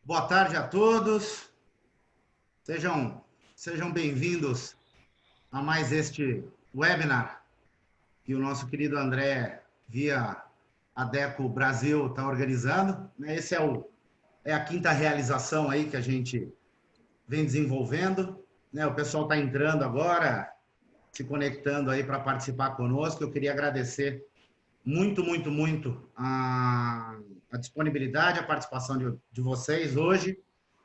Boa tarde a todos. Sejam bem-vindos a mais este webinar que o nosso querido André, via Adecco Brasil, está organizando. Esse é a quinta realização aí que a gente vem desenvolvendo. O pessoal está entrando agora, se conectando aí para participar conosco. Eu queria agradecer muito a disponibilidade, a participação de vocês hoje,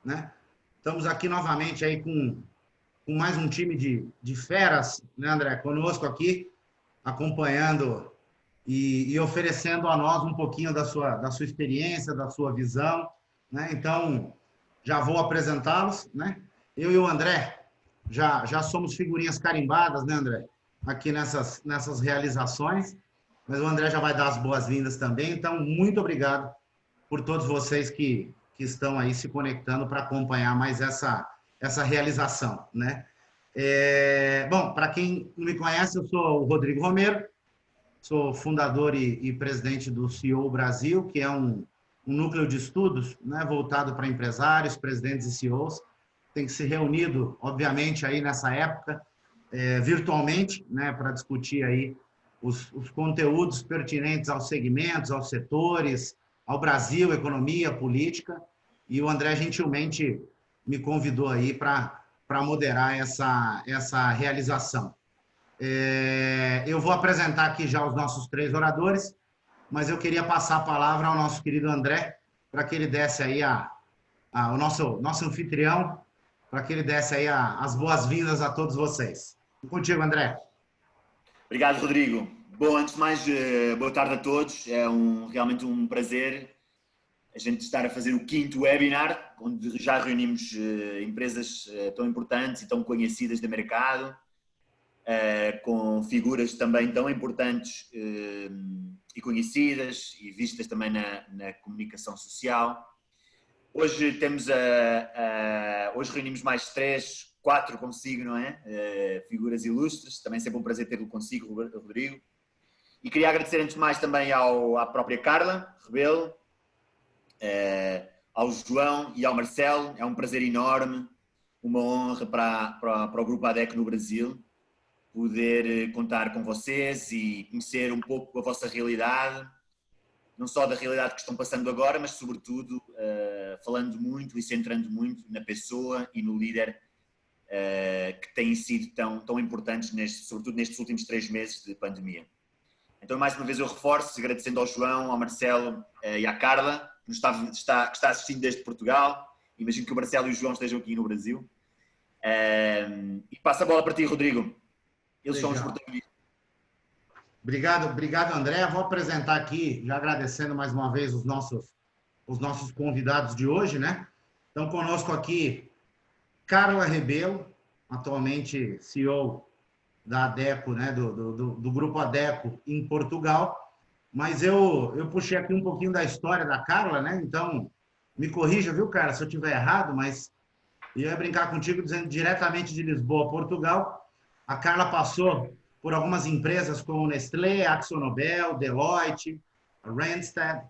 né? Estamos aqui novamente aí com mais um time de feras, né, André? Conosco aqui, acompanhando e oferecendo a nós um pouquinho da sua experiência, da sua visão, né? Então, já vou apresentá-los, né? Eu e o André já somos figurinhas carimbadas, né, André? Aqui nessas realizações, mas o André já vai dar as boas-vindas também. Então, muito obrigado por todos vocês que estão aí se conectando para acompanhar mais essa realização, né? Bom, para quem não me conhece, eu sou o Rodrigo Romero, sou fundador e presidente do CEO Brasil, que é um núcleo de estudos, né, voltado para empresários, presidentes e CEOs. Tem se reunido, obviamente, aí nessa época, virtualmente, né, para discutir aí os conteúdos pertinentes aos segmentos, aos setores, ao Brasil, economia, política, e o André gentilmente me convidou aí para moderar essa realização. Eu vou apresentar aqui já os nossos três oradores, mas eu queria passar a palavra ao nosso querido André, para que ele desse aí o nosso anfitrião, para que ele desse aí as boas-vindas a todos vocês. Contigo, André. Obrigado, Rodrigo. Bom, antes de mais, boa tarde a todos. É realmente um prazer a gente estar a fazer o quinto webinar, onde já reunimos empresas tão importantes e tão conhecidas do mercado, com figuras também tão importantes e conhecidas e vistas também na comunicação social. Hoje hoje reunimos mais 3, 4 consigo, não é? Figuras ilustres, também sempre um prazer tê-lo consigo, Rodrigo. E queria agradecer antes de mais também à própria Carla Rebelo, ao João e ao Marcelo. É um prazer enorme, uma honra para o Grupo Adecco no Brasil, poder contar com vocês e conhecer um pouco a vossa realidade, não só da realidade que estão passando agora, mas sobretudo falando muito e centrando muito na pessoa e no líder que têm sido tão importantes, sobretudo nestes últimos 3 meses de pandemia. Então, mais uma vez eu reforço, agradecendo ao João, ao Marcelo e à Carla, que está assistindo desde Portugal. Imagino que o Marcelo e o João estejam aqui no Brasil. E passo a bola para ti, Rodrigo. Eles são os protagonistas. Obrigado, André. Vou apresentar aqui, já agradecendo mais uma vez os nossos convidados de hoje, né? Então, conosco aqui, Carla Rebelo, atualmente CEO da Adecco, né? do Grupo Adecco em Portugal. Mas eu puxei aqui um pouquinho da história da Carla, né? Então, me corrija, viu, Carla, se eu estiver errado, mas eu ia brincar contigo dizendo diretamente de Lisboa, Portugal. A Carla passou por algumas empresas como Nestlé, AkzoNobel, Deloitte, Randstad,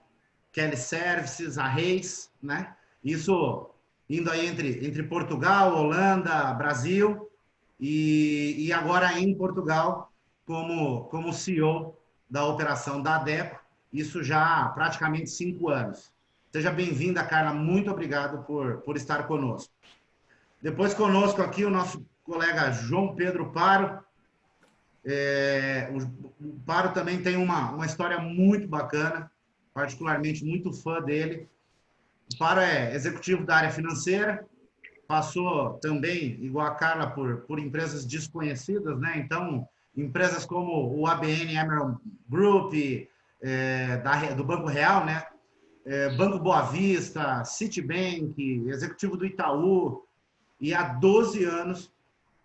Kelly Services, a Reis, né? Isso indo aí entre Portugal, Holanda, Brasil e agora em Portugal como CEO da operação da Adecco, isso já há praticamente 5 anos. Seja bem-vinda, Carla, muito obrigado por estar conosco. Depois conosco aqui o nosso colega João Pedro Paro. O Paro também tem uma história muito bacana, particularmente muito fã dele. O Paro é executivo da área financeira, passou também, igual a Carla, por empresas desconhecidas, né? Então, empresas como o ABN AMRO Group, do Banco Real, né? Banco Boa Vista, Citibank, executivo do Itaú, e há 12 anos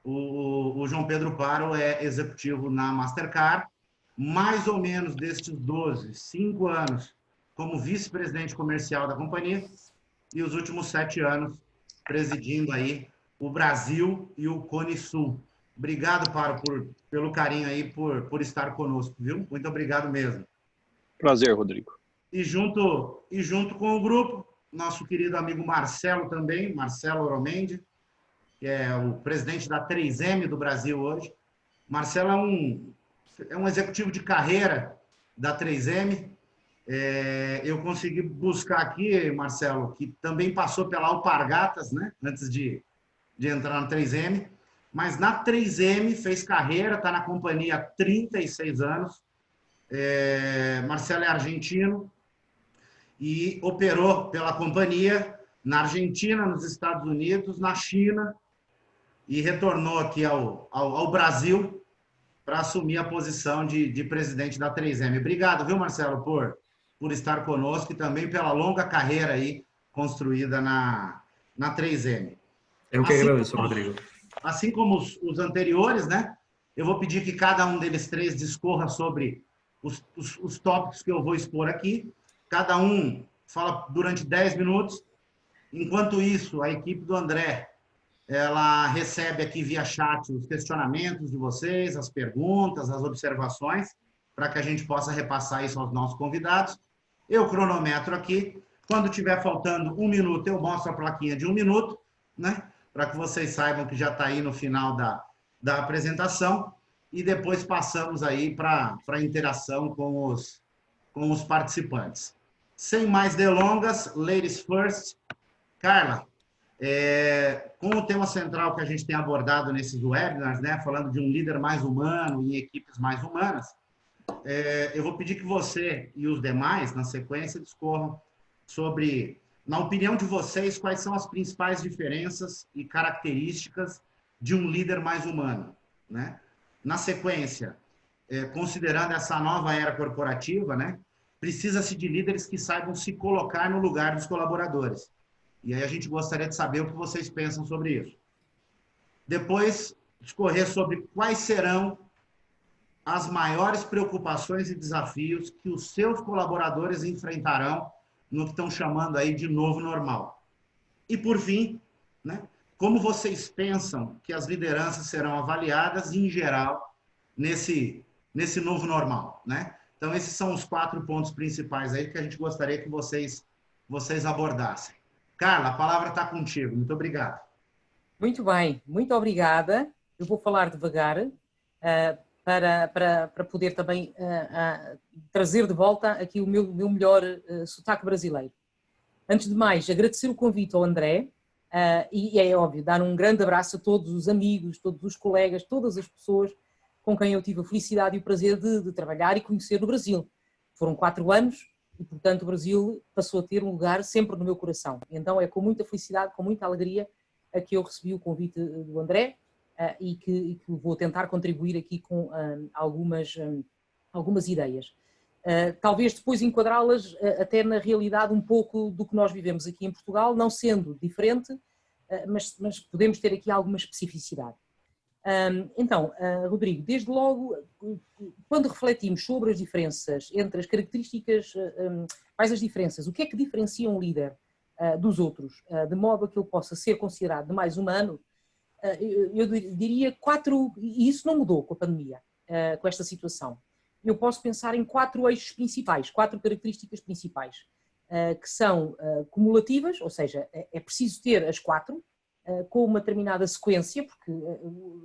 o João Pedro Paro é executivo na Mastercard. Mais ou menos destes 12, 5 anos como vice-presidente comercial da companhia e os últimos 7 anos presidindo aí o Brasil e o Cone Sul. Obrigado, Paro, pelo carinho aí, por estar conosco, viu? Muito obrigado mesmo. Prazer, Rodrigo. E junto com o grupo, nosso querido amigo Marcelo também, Marcelo Oromendi, que é o presidente da 3M do Brasil hoje. Marcelo é um executivo de carreira da 3M. Eu consegui buscar aqui, Marcelo, que também passou pela Alpargatas, né, antes de entrar na 3M, mas na 3M fez carreira, está na companhia há 36 anos. Marcelo é argentino e operou pela companhia na Argentina, nos Estados Unidos, na China, e retornou aqui ao Brasil para assumir a posição de presidente da 3M. Obrigado, viu, Marcelo, por estar conosco e também pela longa carreira aí construída na 3M. Eu que agradeço, Rodrigo. Assim como os anteriores, né? Eu vou pedir que cada um deles três discorra sobre os tópicos que eu vou expor aqui. Cada um fala durante 10 minutos. Enquanto isso, a equipe do André, ela recebe aqui via chat os questionamentos de vocês, as perguntas, as observações, para que a gente possa repassar isso aos nossos convidados. Eu cronometro aqui. Quando tiver faltando 1 minuto, eu mostro a plaquinha de 1 minuto, né? Para que vocês saibam que já está aí no final da apresentação. E depois passamos aí para a interação com os participantes. Sem mais delongas, ladies first. Carla, com o tema central que a gente tem abordado nesses webinars, né, falando de um líder mais humano em equipes mais humanas, eu vou pedir que você e os demais, na sequência, discorram sobre, na opinião de vocês, quais são as principais diferenças e características de um líder mais humano, né? Na sequência, considerando essa nova era corporativa, né, precisa-se de líderes que saibam se colocar no lugar dos colaboradores. E aí a gente gostaria de saber o que vocês pensam sobre isso. Depois, discorrer sobre quais serão as maiores preocupações e desafios que os seus colaboradores enfrentarão no que estão chamando aí de novo normal. E, por fim, né, como vocês pensam que as lideranças serão avaliadas, em geral, nesse novo normal, né? Então, esses são os 4 pontos principais aí que a gente gostaria que vocês abordassem. Carla, a palavra está contigo. Muito obrigado. Muito bem, muito obrigada. Eu vou falar devagar para poder também trazer de volta aqui o meu melhor sotaque brasileiro. Antes de mais, agradecer o convite ao André e é óbvio, dar um grande abraço a todos os amigos, todos os colegas, todas as pessoas com quem eu tive a felicidade e o prazer de trabalhar e conhecer no Brasil. Foram 4 anos e, portanto, o Brasil passou a ter um lugar sempre no meu coração. Então é com muita felicidade, com muita alegria que eu recebi o convite do André e que vou tentar contribuir aqui com algumas ideias. Talvez depois enquadrá-las até na realidade um pouco do que nós vivemos aqui em Portugal, não sendo diferente, mas podemos ter aqui alguma especificidade. Então, Rodrigo, desde logo, quando refletimos sobre as diferenças entre as características, quais as diferenças, o que é que diferencia um líder dos outros, de modo a que ele possa ser considerado de mais humano, eu diria 4, e isso não mudou com a pandemia, com esta situação. Eu posso pensar em 4 eixos principais, 4 características principais, que são cumulativas, ou seja, é preciso ter as 4, com uma determinada sequência, porque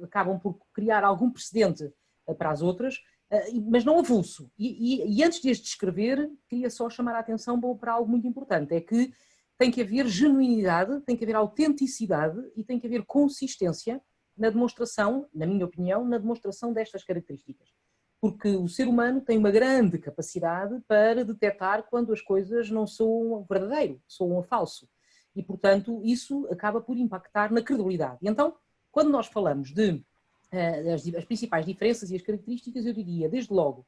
acabam por criar algum precedente para as outras, mas não avulso. E antes de as descrever, queria só chamar a atenção para algo muito importante, é que tem que haver genuinidade, tem que haver autenticidade e tem que haver consistência na demonstração, na minha opinião, na demonstração destas características. Porque o ser humano tem uma grande capacidade para detectar quando as coisas não são verdadeiro, são falso. E, portanto, isso acaba por impactar na credibilidade. E então, quando nós falamos as principais diferenças e as características, eu diria, desde logo,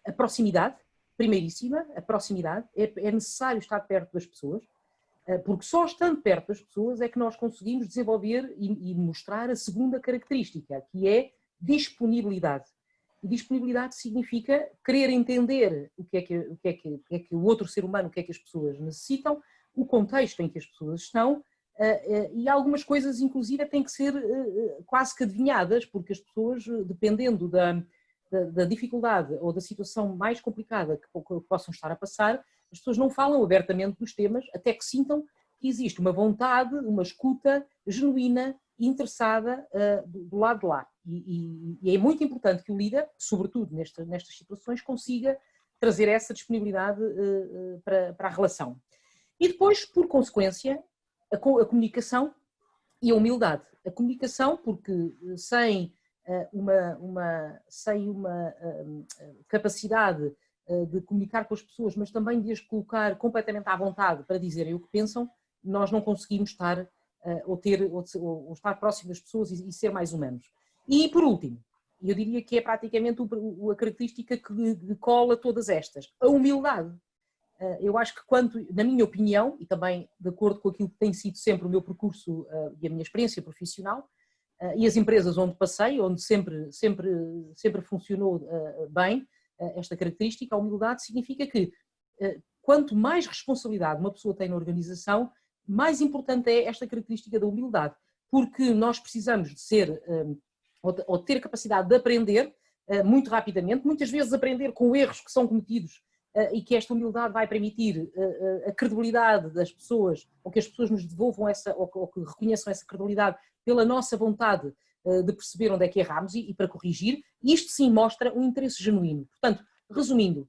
a proximidade, primeiríssima, a proximidade, é necessário estar perto das pessoas, porque só estando perto das pessoas é que nós conseguimos desenvolver e mostrar a segunda característica, que é disponibilidade. E disponibilidade significa querer entender o que é que o outro ser humano, o que é que as pessoas necessitam, o contexto em que as pessoas estão, e algumas coisas, inclusive, têm que ser quase que adivinhadas, porque as pessoas, dependendo da dificuldade ou da situação mais complicada que possam estar a passar, as pessoas não falam abertamente dos temas até que sintam que existe uma vontade, uma escuta genuína e interessada do lado de lá. E é muito importante que o líder, sobretudo nestas situações, consiga trazer essa disponibilidade para a relação. E depois, por consequência, a comunicação e a humildade. A comunicação, porque sem uma capacidade de comunicar com as pessoas, mas também de as colocar completamente à vontade para dizerem o que pensam, nós não conseguimos estar ou estar próximo das pessoas e ser mais humanos. E por último, eu diria que é praticamente a característica que cola todas estas, a humildade. Eu acho que na minha opinião, e também de acordo com aquilo que tem sido sempre o meu percurso e a minha experiência profissional, e as empresas onde passei, onde sempre funcionou bem esta característica, a humildade significa que quanto mais responsabilidade uma pessoa tem na organização, mais importante é esta característica da humildade, porque nós precisamos de ser, ou de ter capacidade de aprender muito rapidamente, muitas vezes aprender com erros que são cometidos e que esta humildade vai permitir a credibilidade das pessoas, ou que as pessoas nos devolvam ou que reconheçam essa credibilidade pela nossa vontade de perceber onde é que erramos e para corrigir, e isto sim mostra um interesse genuíno. Portanto, resumindo,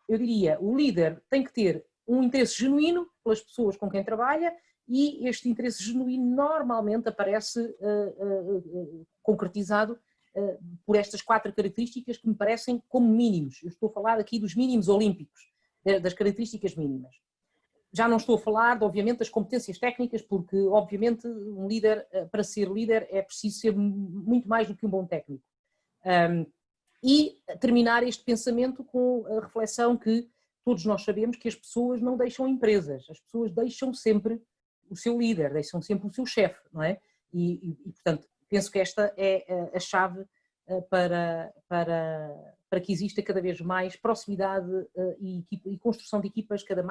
eu diria, o líder tem que ter um interesse genuíno pelas pessoas com quem trabalha, e este interesse genuíno normalmente aparece concretizado por estas 4 características que me parecem como mínimos. Eu estou a falar aqui dos mínimos olímpicos, das características mínimas. Já não estou a falar, obviamente, das competências técnicas, porque, obviamente, um líder, para ser líder, é preciso ser muito mais do que um bom técnico. E terminar este pensamento com a reflexão que todos nós sabemos que as pessoas não deixam empresas, as pessoas deixam sempre o seu líder, deixam sempre o seu chefe, não é? E portanto, penso que esta é a chave para que exista cada vez mais proximidade e construção de equipas cada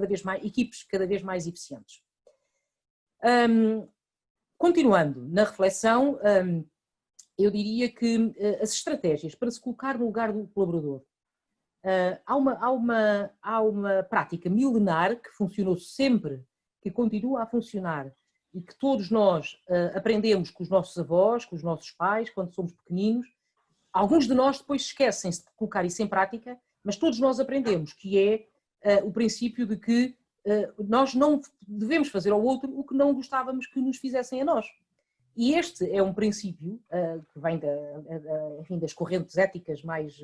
vez mais eficientes. Continuando na reflexão, eu diria que as estratégias para se colocar no lugar do colaborador. Há uma prática milenar que funcionou sempre, que continua a funcionar e que todos nós aprendemos com os nossos avós, com os nossos pais, quando somos pequeninos. Alguns de nós depois esquecem-se de colocar isso em prática, mas todos nós aprendemos, que é o princípio de que nós não devemos fazer ao outro o que não gostávamos que nos fizessem a nós. E este é um princípio que vem das correntes éticas mais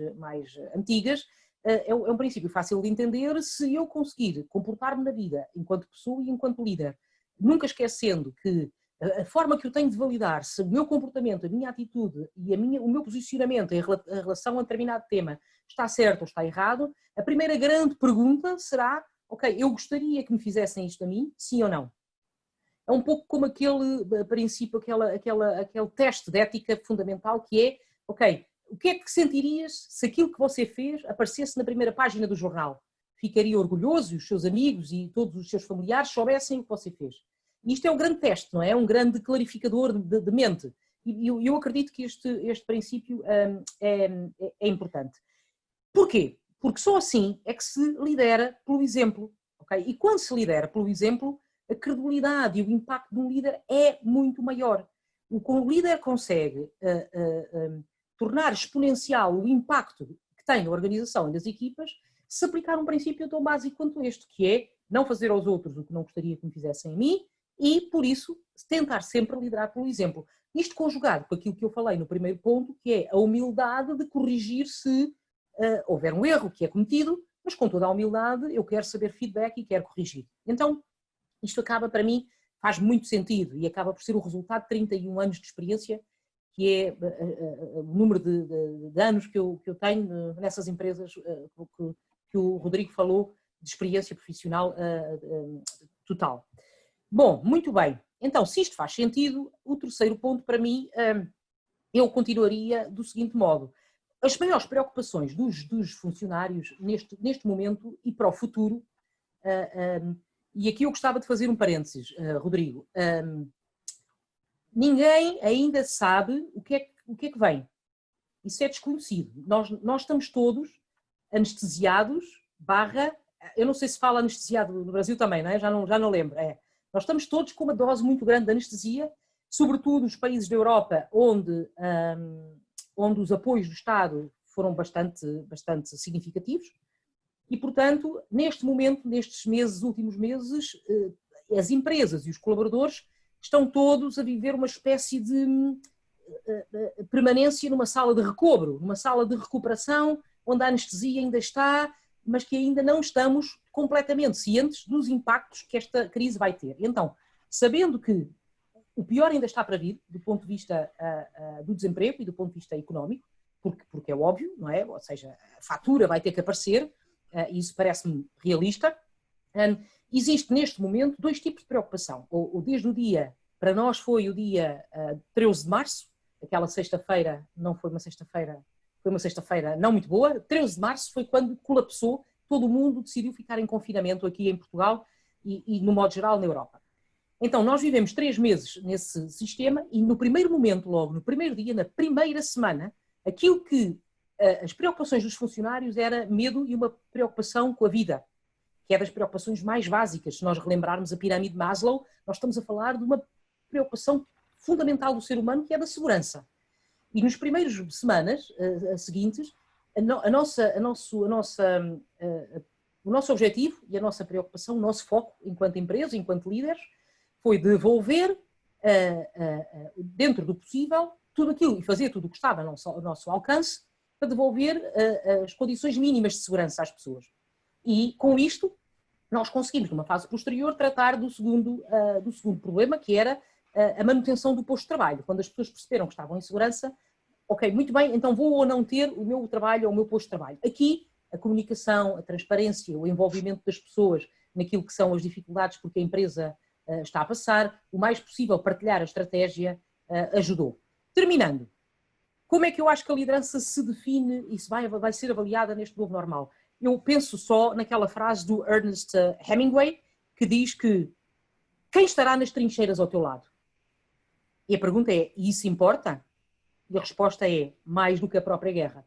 antigas. É um princípio fácil de entender se eu conseguir comportar-me na vida enquanto pessoa e enquanto líder, nunca esquecendo que a forma que eu tenho de validar se o meu comportamento, a minha atitude e o meu posicionamento em relação a determinado tema está certo ou está errado, a primeira grande pergunta será, ok, eu gostaria que me fizessem isto a mim, sim ou não? É um pouco como aquele princípio, aquele teste de ética fundamental que é, ok, o que é que sentirias se aquilo que você fez aparecesse na primeira página do jornal? Ficaria orgulhoso e os seus amigos e todos os seus familiares soubessem o que você fez. E isto é um grande teste, não é? É um grande clarificador de mente. E eu acredito que este princípio é importante. Porquê? Porque só assim é que se lidera pelo exemplo. Okay? E quando se lidera pelo exemplo, a credibilidade e o impacto de um líder é muito maior. O líder consegue tornar exponencial o impacto que tem na organização e nas equipas se aplicar um princípio tão básico quanto este, que é não fazer aos outros o que não gostaria que me fizessem a mim e, por isso, tentar sempre liderar pelo exemplo. Isto conjugado com aquilo que eu falei no primeiro ponto, que é a humildade de corrigir se houver um erro que é cometido, mas com toda a humildade eu quero saber feedback e quero corrigir. Então, isto acaba, para mim, faz muito sentido e acaba por ser o resultado de 31 anos de experiência, que é o número de anos que eu tenho nessas empresas que o Rodrigo falou, de experiência profissional total. Bom, muito bem. Então, se isto faz sentido, o terceiro ponto para mim, eu continuaria do seguinte modo. As maiores preocupações dos funcionários neste momento e para o futuro, e aqui eu gostava de fazer um parênteses, Rodrigo, ninguém ainda sabe o que é que vem. Isso é desconhecido. Nós estamos todos anestesiados, eu não sei se fala anestesiado no Brasil também, não é? Já não lembro. Nós estamos todos com uma dose muito grande de anestesia, sobretudo nos países da Europa, onde os apoios do Estado foram bastante significativos e, portanto, neste momento, nestes últimos meses, as empresas e os colaboradores estão todos a viver uma espécie de permanência numa sala de recobro, numa sala de recuperação, onde a anestesia ainda está, mas que ainda não estamos completamente cientes dos impactos que esta crise vai ter. Então, sabendo que o pior ainda está para vir, do ponto de vista do desemprego e do ponto de vista económico, porque é óbvio, não é? Ou seja, a fatura vai ter que aparecer, e isso parece-me realista. Existe neste momento dois tipos de preocupação. Ou desde o dia, para nós foi o dia 13 de março, aquela sexta-feira, não foi uma sexta-feira, foi uma sexta-feira não muito boa. 13 de março foi quando colapsou, todo o mundo decidiu ficar em confinamento aqui em Portugal e no modo geral na Europa. Então, nós vivemos 3 meses nesse sistema e no primeiro momento, logo no primeiro dia, na primeira semana, aquilo que as preocupações dos funcionários era medo e uma preocupação com a vida, que é das preocupações mais básicas. Se nós relembrarmos a pirâmide de Maslow, nós estamos a falar de uma preocupação fundamental do ser humano, que é da segurança. E nos primeiros semanas seguintes, o nosso objetivo e a nossa preocupação, o nosso foco enquanto empresa, enquanto líderes, foi devolver, dentro do possível, tudo aquilo e fazer tudo o que estava ao nosso alcance para devolver as condições mínimas de segurança às pessoas. E com isto, nós conseguimos, numa fase posterior, tratar do segundo problema, que era a manutenção do posto de trabalho. Quando as pessoas perceberam que estavam em segurança, ok, muito bem, então vou ou não ter o meu trabalho ou o meu posto de trabalho. Aqui, a comunicação, a transparência, o envolvimento das pessoas naquilo que são as dificuldades porque a empresa está a passar, o mais possível partilhar a estratégia ajudou. Terminando, como é que eu acho que a liderança se define e se vai ser avaliada neste novo normal? Eu penso só naquela frase do Ernest Hemingway, que diz que quem estará nas trincheiras ao teu lado? E a pergunta é, e isso importa? E a resposta é, mais do que a própria guerra.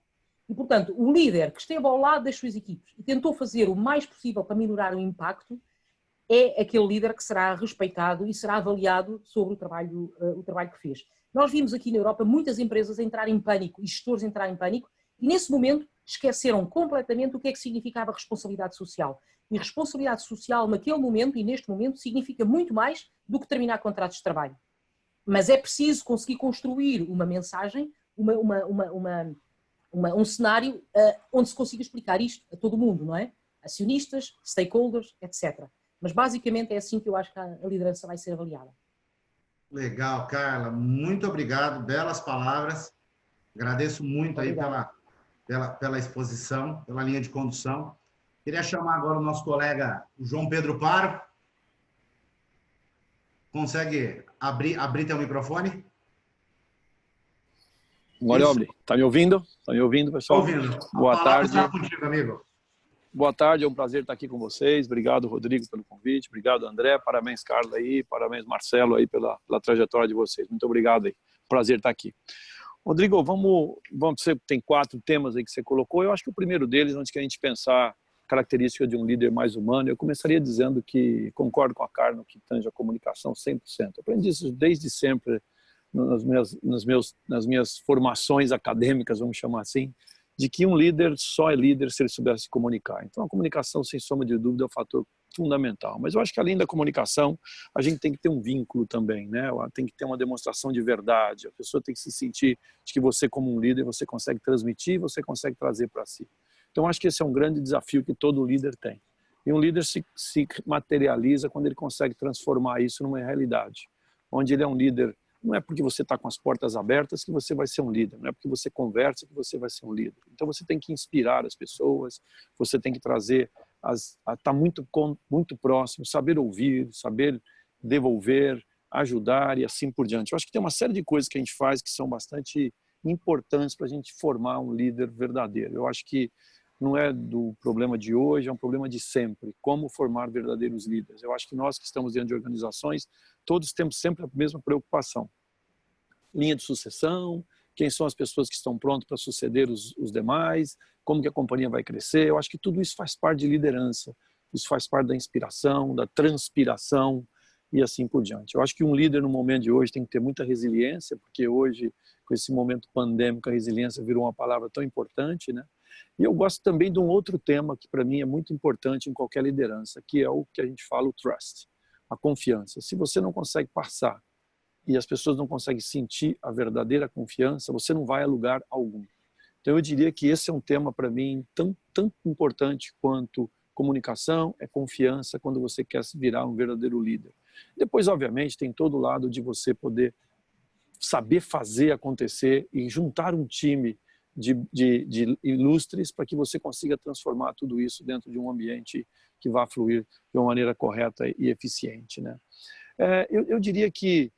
E, portanto, o líder que esteve ao lado das suas equipes e tentou fazer o mais possível para minorar o impacto é aquele líder que será respeitado e será avaliado sobre o trabalho que fez. Nós vimos aqui na Europa muitas empresas entrarem em pânico e gestores entrarem em pânico e, nesse momento, esqueceram completamente o que é que significava responsabilidade social. E responsabilidade social, naquele momento e neste momento, significa muito mais do que terminar contratos de trabalho. Mas é preciso conseguir construir uma mensagem, um cenário onde se consiga explicar isto a todo mundo, não é? Acionistas, stakeholders, etc. Mas basicamente é assim que eu acho que a liderança vai ser avaliada. Legal, Carla. Muito obrigado. Belas palavras. Agradeço muito aí pela exposição, pela linha de condução. Queria chamar agora o nosso colega João Pedro Paro. Consegue abrir teu microfone? Olha, tá me ouvindo? Tá me ouvindo, pessoal? Estou ouvindo. Boa tarde. Está contigo, amigo. Boa tarde, é um prazer estar aqui com vocês. Obrigado, Rodrigo, pelo convite. Obrigado, André. Parabéns, Carla, aí. Parabéns, Marcelo, aí, pela trajetória de vocês. Muito obrigado aí. Prazer estar aqui. Rodrigo, você tem 4 temas aí que você colocou. Eu acho que o primeiro deles, antes que a gente pensar característica de um líder mais humano, eu começaria dizendo que concordo com a Carla no que tange a comunicação 100%. Aprendi isso desde sempre nas minhas formações acadêmicas, vamos chamar assim, de que um líder só é líder se ele soubesse se comunicar. Então, a comunicação, sem sombra de dúvida, é um fator fundamental. Mas eu acho que, além da comunicação, a gente tem que ter um vínculo também, né? Tem que ter uma demonstração de verdade. A pessoa tem que se sentir de que você, como um líder, você consegue transmitir, você consegue trazer para si. Então, acho que esse é um grande desafio que todo líder tem. E um líder se materializa quando ele consegue transformar isso numa realidade. Onde ele é um líder. Não é porque você está com as portas abertas que você vai ser um líder, não é porque você conversa que você vai ser um líder. Então você tem que inspirar as pessoas, você tem que trazer, estar muito próximo, saber ouvir, saber devolver, ajudar e assim por diante. Eu acho que tem uma série de coisas que a gente faz que são bastante importantes para a gente formar um líder verdadeiro. Eu acho que não é do problema de hoje, é um problema de sempre. Como formar verdadeiros líderes? Eu acho que nós que estamos dentro de organizações, todos temos sempre a mesma preocupação. Linha de sucessão, quem são as pessoas que estão prontas para suceder os demais, como que a companhia vai crescer. Eu acho que tudo isso faz parte de liderança. isso faz parte da inspiração, da transpiração e assim por diante. Eu acho que um líder no momento de hoje tem que ter muita resiliência, porque hoje, com esse momento pandêmico, a resiliência virou uma palavra tão importante, né? E eu gosto também de um outro tema que para mim é muito importante em qualquer liderança, que é o que a gente fala, o trust, a confiança. Se você não consegue passar e as pessoas não conseguem sentir a verdadeira confiança, você não vai a lugar algum. Então eu diria que esse é um tema para mim tão importante quanto comunicação, é confiança quando você quer se virar um verdadeiro líder. Depois, obviamente, tem todo o lado de você poder saber fazer acontecer e juntar um time de ilustres para que você consiga transformar tudo isso dentro de um ambiente que vá fluir de uma maneira correta e eficiente, né? Eu diria que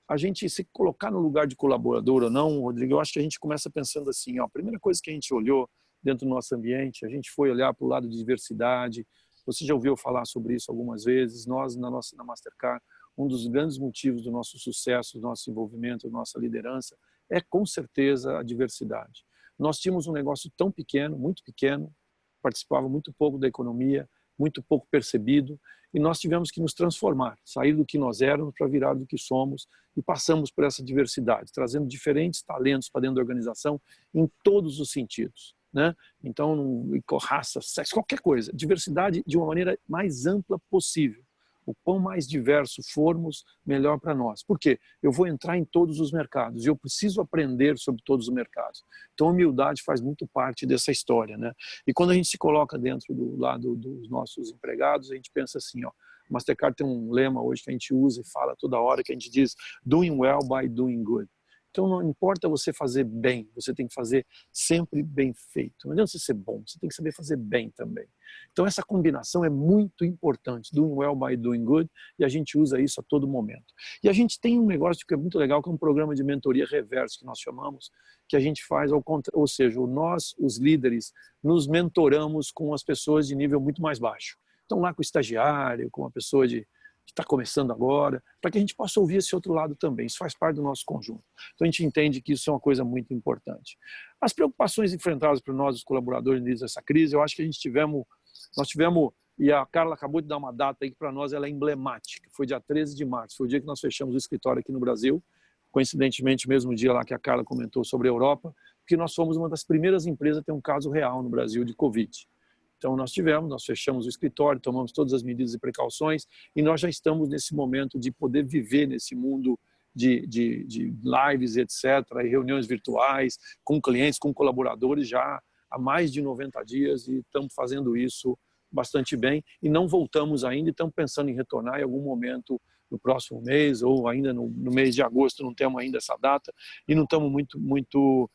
a gente se colocar no lugar de colaborador ou não, Rodrigo, eu acho que a gente começa pensando assim, ó, a primeira coisa que a gente olhou dentro do nosso ambiente, a gente foi olhar para o lado de diversidade. Você já ouviu falar sobre isso algumas vezes. Nós, na Mastercard, um dos grandes motivos do nosso sucesso, do nosso envolvimento, da nossa liderança, é com certeza a diversidade. Nós tínhamos um negócio tão pequeno, muito pequeno, participava muito pouco da economia, muito pouco percebido, e nós tivemos que nos transformar, sair do que nós éramos para virar do que somos, e passamos por essa diversidade, trazendo diferentes talentos para dentro da organização em todos os sentidos, né? Então, raça, sexo, qualquer coisa, diversidade de uma maneira mais ampla possível. O quão mais diverso formos, melhor para nós. Por quê? Eu vou entrar em todos os mercados e eu preciso aprender sobre todos os mercados. Então, a humildade faz muito parte dessa história, né? E quando a gente se coloca dentro do lado dos nossos empregados, a gente pensa assim, ó, a Mastercard tem um lema hoje que a gente usa e fala toda hora, que a gente diz doing well by doing good. Então, não importa você fazer bem, você tem que fazer sempre bem feito. Não adianta você ser bom, você tem que saber fazer bem também. Então, essa combinação é muito importante, doing well by doing good, e a gente usa isso a todo momento. E a gente tem um negócio que é muito legal, que é um programa de mentoria reverso, que nós chamamos, que a gente faz, ou seja, nós, os líderes, nos mentoramos com as pessoas de nível muito mais baixo. Então, lá com o estagiário, com a pessoa que está começando agora, para que a gente possa ouvir esse outro lado também. Isso faz parte do nosso conjunto. Então, a gente entende que isso é uma coisa muito importante. As preocupações enfrentadas por nós, os colaboradores, no início dessa crise, eu acho que nós tivemos, e a Carla acabou de dar uma data aí que para nós ela é emblemática, foi dia 13 de março, foi o dia que nós fechamos o escritório aqui no Brasil, coincidentemente, mesmo dia lá que a Carla comentou sobre a Europa, porque nós fomos uma das primeiras empresas a ter um caso real no Brasil de Covid. Então, nós fechamos o escritório, tomamos todas as medidas e precauções e nós já estamos nesse momento de poder viver nesse mundo de lives, etc., e reuniões virtuais com clientes, com colaboradores já há mais de 90 dias e estamos fazendo isso bastante bem e não voltamos ainda e estamos pensando em retornar em algum momento no próximo mês ou ainda no mês de agosto, não temos ainda essa data e não estamos muito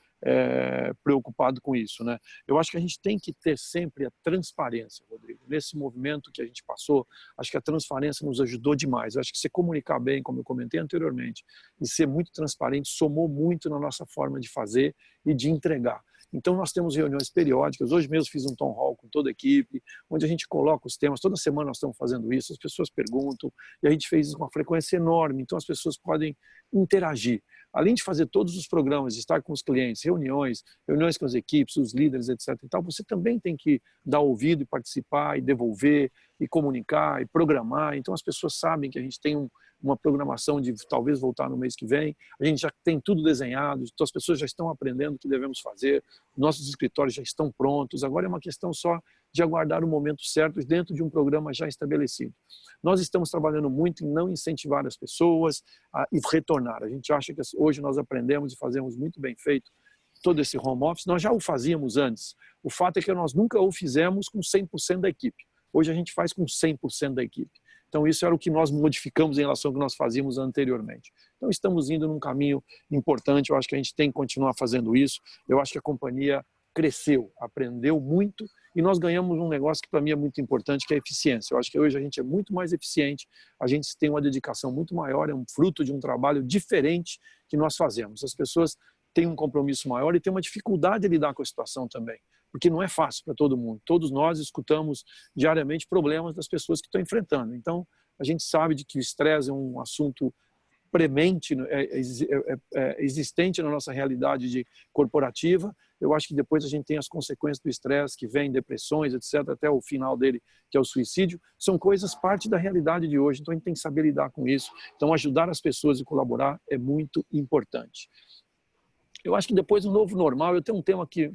preocupado com isso, né? Eu acho que a gente tem que ter sempre a transparência, Rodrigo. Nesse movimento que a gente passou, acho que a transparência nos ajudou demais. Eu acho que se comunicar bem, como eu comentei anteriormente, e ser muito transparente, somou muito na nossa forma de fazer e de entregar. Então, nós temos reuniões periódicas. Hoje mesmo fiz um town hall com toda a equipe, onde a gente coloca os temas. Toda semana nós estamos fazendo isso, as pessoas perguntam, e a gente fez isso com uma frequência enorme. Então, as pessoas podem interagir. Além de fazer todos os programas, de estar com os clientes, reuniões com as equipes, os líderes, etc. e tal, você também tem que dar ouvido e participar, e devolver, e comunicar, e programar. Então, as pessoas sabem que a gente tem uma programação de talvez voltar no mês que vem, a gente já tem tudo desenhado, então as pessoas já estão aprendendo o que devemos fazer, nossos escritórios já estão prontos, agora é uma questão só de aguardar o momento certo dentro de um programa já estabelecido. Nós estamos trabalhando muito em não incentivar as pessoas a retornar. A gente acha que hoje nós aprendemos e fazemos muito bem feito todo esse home office, nós já o fazíamos antes. O fato é que nós nunca o fizemos com 100% da equipe. Hoje a gente faz com 100% da equipe. Então, isso era o que nós modificamos em relação ao que nós fazíamos anteriormente. Então, estamos indo num caminho importante, eu acho que a gente tem que continuar fazendo isso. Eu acho que a companhia cresceu, aprendeu muito e nós ganhamos um negócio que para mim é muito importante, que é a eficiência. Eu acho que hoje a gente é muito mais eficiente, a gente tem uma dedicação muito maior, é um fruto de um trabalho diferente que nós fazemos. As pessoas têm um compromisso maior e têm uma dificuldade de lidar com a situação também, porque não é fácil para todo mundo. Todos nós escutamos diariamente problemas das pessoas que estão enfrentando. Então, a gente sabe de que o estresse é um assunto premente, existente na nossa realidade corporativa. Eu acho que depois a gente tem as consequências do estresse que vem, depressões, etc., até o final dele, que é o suicídio. São coisas parte da realidade de hoje, então a gente tem que saber lidar com isso. Então ajudar as pessoas e colaborar é muito importante. Eu acho que depois do novo normal, eu tenho um tema que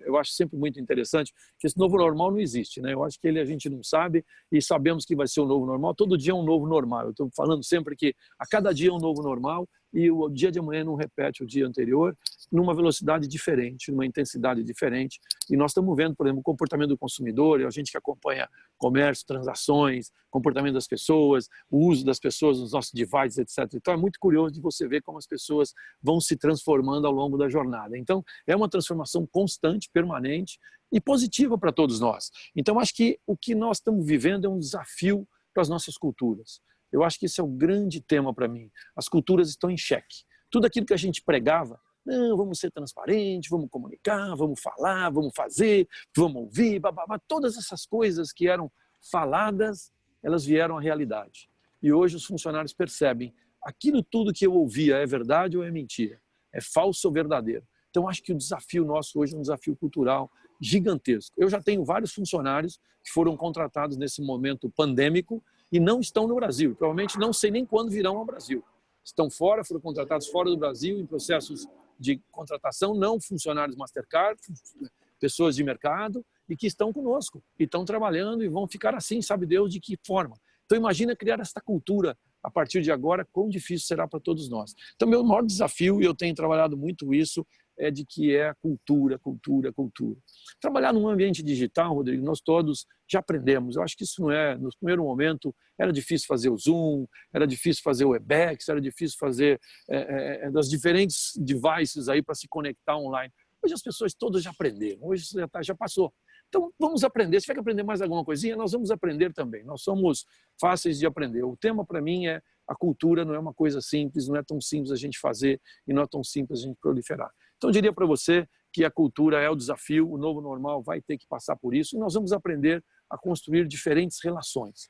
eu acho sempre muito interessante, que esse novo normal não existe, né? Eu acho que a gente não sabe e sabemos que vai ser o novo normal. Todo dia é um novo normal. Eu estou falando sempre que a cada dia é um novo normal e o dia de amanhã não repete o dia anterior, numa velocidade diferente, numa intensidade diferente. E nós estamos vendo, por exemplo, o comportamento do consumidor, a gente que acompanha comércio, transações, comportamento das pessoas, o uso das pessoas nos nossos devices, etc. Então é muito curioso de você ver como as pessoas vão se transformando ao longo da jornada. Então é uma transformação constante, permanente e positiva para todos nós. Então acho que o que nós estamos vivendo é um desafio para as nossas culturas. Eu acho que esse é o grande tema para mim. As culturas estão em xeque. Tudo aquilo que a gente pregava, não, vamos ser transparentes, vamos comunicar, vamos falar, vamos fazer, vamos ouvir, babá, todas essas coisas que eram faladas, elas vieram à realidade. E hoje os funcionários percebem, aquilo tudo que eu ouvia é verdade ou é mentira? É falso ou verdadeiro? Então acho que o desafio nosso hoje é um desafio cultural gigantesco. Eu já tenho vários funcionários que foram contratados nesse momento pandêmico e não estão no Brasil. Provavelmente não sei nem quando virão ao Brasil. Estão fora, foram contratados fora do Brasil em processos de contratação, não funcionários Mastercard, pessoas de mercado e que estão conosco, e estão trabalhando e vão ficar assim, sabe Deus de que forma. Então imagina criar esta cultura a partir de agora, quão difícil será para todos nós. Então meu maior desafio, e eu tenho trabalhado muito isso, é de que é cultura. Trabalhar num ambiente digital, Rodrigo, nós todos já aprendemos. Eu acho que isso não é, no primeiro momento, era difícil fazer o Zoom, era difícil fazer o Webex, era difícil fazer das diferentes devices aí para se conectar online. Hoje as pessoas todas já aprenderam, hoje isso já passou. Então vamos aprender, se tiver que aprender mais alguma coisinha, nós vamos aprender também. Nós somos fáceis de aprender. O tema para mim é a cultura, não é uma coisa simples, não é tão simples a gente fazer e não é tão simples a gente proliferar. Então eu diria para você que a cultura é o desafio, o novo normal vai ter que passar por isso e nós vamos aprender a construir diferentes relações.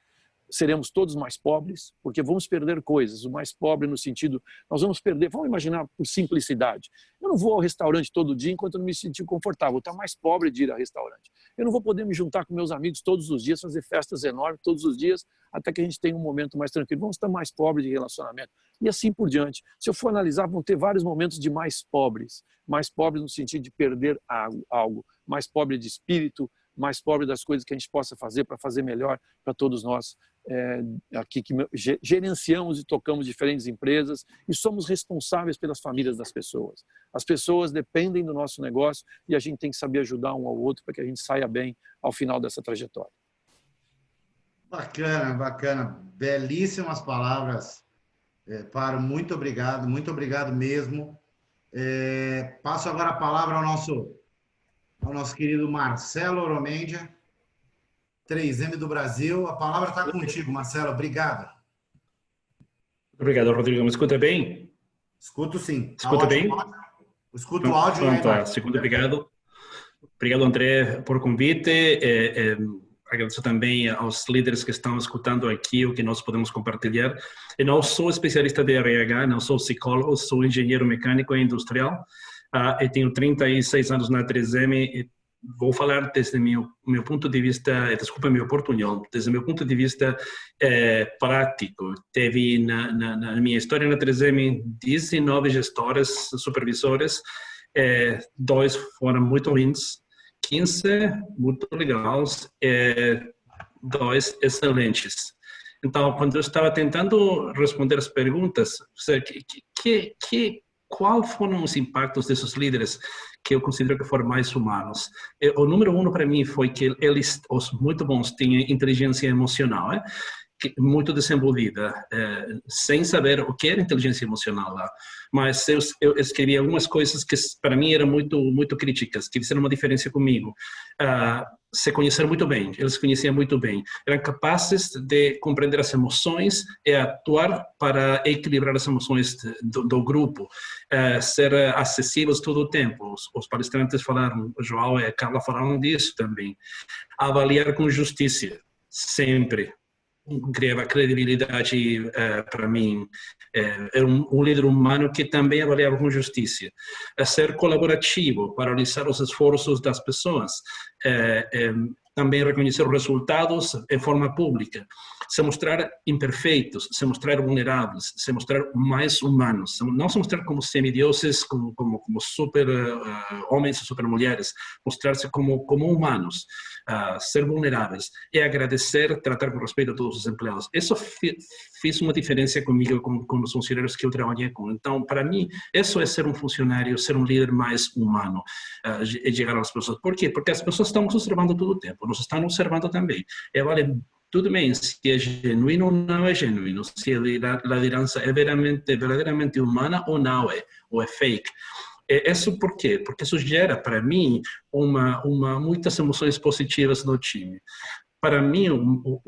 Seremos todos mais pobres, porque vamos perder coisas. O mais pobre no sentido, nós vamos perder, vamos imaginar por simplicidade. Eu não vou ao restaurante todo dia enquanto eu não me sentir confortável. Vou estar mais pobre de ir ao restaurante. Eu não vou poder me juntar com meus amigos todos os dias, fazer festas enormes todos os dias, até que a gente tenha um momento mais tranquilo. Vamos estar mais pobres de relacionamento. E assim por diante. Se eu for analisar, vão ter vários momentos de mais pobres. Mais pobres no sentido de perder algo. Mais pobre de espírito, mais pobre das coisas que a gente possa fazer para fazer melhor para todos nós. Aqui que gerenciamos e tocamos diferentes empresas e somos responsáveis pelas famílias das pessoas. As pessoas dependem do nosso negócio e a gente tem que saber ajudar um ao outro para que a gente saia bem ao final dessa trajetória. Bacana. Belíssimas palavras, Paro. Muito obrigado mesmo. Passo agora a palavra ao nosso querido Marcelo Oromendia, 3M do Brasil. A palavra está contigo, Marcelo. Obrigado. Obrigado, Rodrigo. Me escuta bem? Escuto sim. Escuta bem? Escuto o áudio. Pronto, segundo, obrigado. Obrigado, André, por convite. Agradeço também aos líderes que estão escutando aqui o que nós podemos compartilhar. Eu não sou especialista de RH, não sou psicólogo, sou engenheiro mecânico e industrial. Eu tenho 36 anos na 3M e vou falar desde meu ponto de vista, desculpa meu portunhol, desde meu ponto de vista prático. Teve na minha história na 3M 19 gestores, supervisores, 2 foram muito ruins, 15 muito legais, 2 excelentes. Então, quando eu estava tentando responder as perguntas, qual foram os impactos desses líderes que eu considero que foram mais humanos? O número 1 para mim foi que eles, os muito bons, tinham inteligência emocional, muito desenvolvida, sem saber o que era inteligência emocional lá. Mas eu escrevi algumas coisas que para mim eram muito críticas, que fizeram uma diferença comigo. Se conheceram muito bem, eles conheciam muito bem, eram capazes de compreender as emoções e atuar para equilibrar as emoções do grupo, ser acessíveis todo o tempo. Os palestrantes falaram, o João e a Carla falaram disso também. Avaliar com justiça, sempre. criava credibilidade para mim. Era um líder humano que também avaliava com justiça. Ser colaborativo, paralisar os esforços das pessoas, também reconhecer os resultados em forma pública, se mostrar imperfeitos, se mostrar vulneráveis, se mostrar mais humanos, não se mostrar como semideuses, como super homens e super mulheres, mostrar-se como humanos, ser vulneráveis e agradecer, tratar com respeito a todos os empregados. Isso fez uma diferença comigo, com os funcionários que eu trabalhei com. Então, para mim, isso é ser um funcionário, ser um líder mais humano, e chegar às pessoas. Por quê? Porque as pessoas estão nos observando todo o tempo, nos estão observando também. E vale tudo bem se é genuíno ou não é genuíno, se a liderança é verdadeiramente humana ou não é, ou é fake. Isso por quê? Porque isso gera, para mim, muitas emoções positivas no time. Para mim, o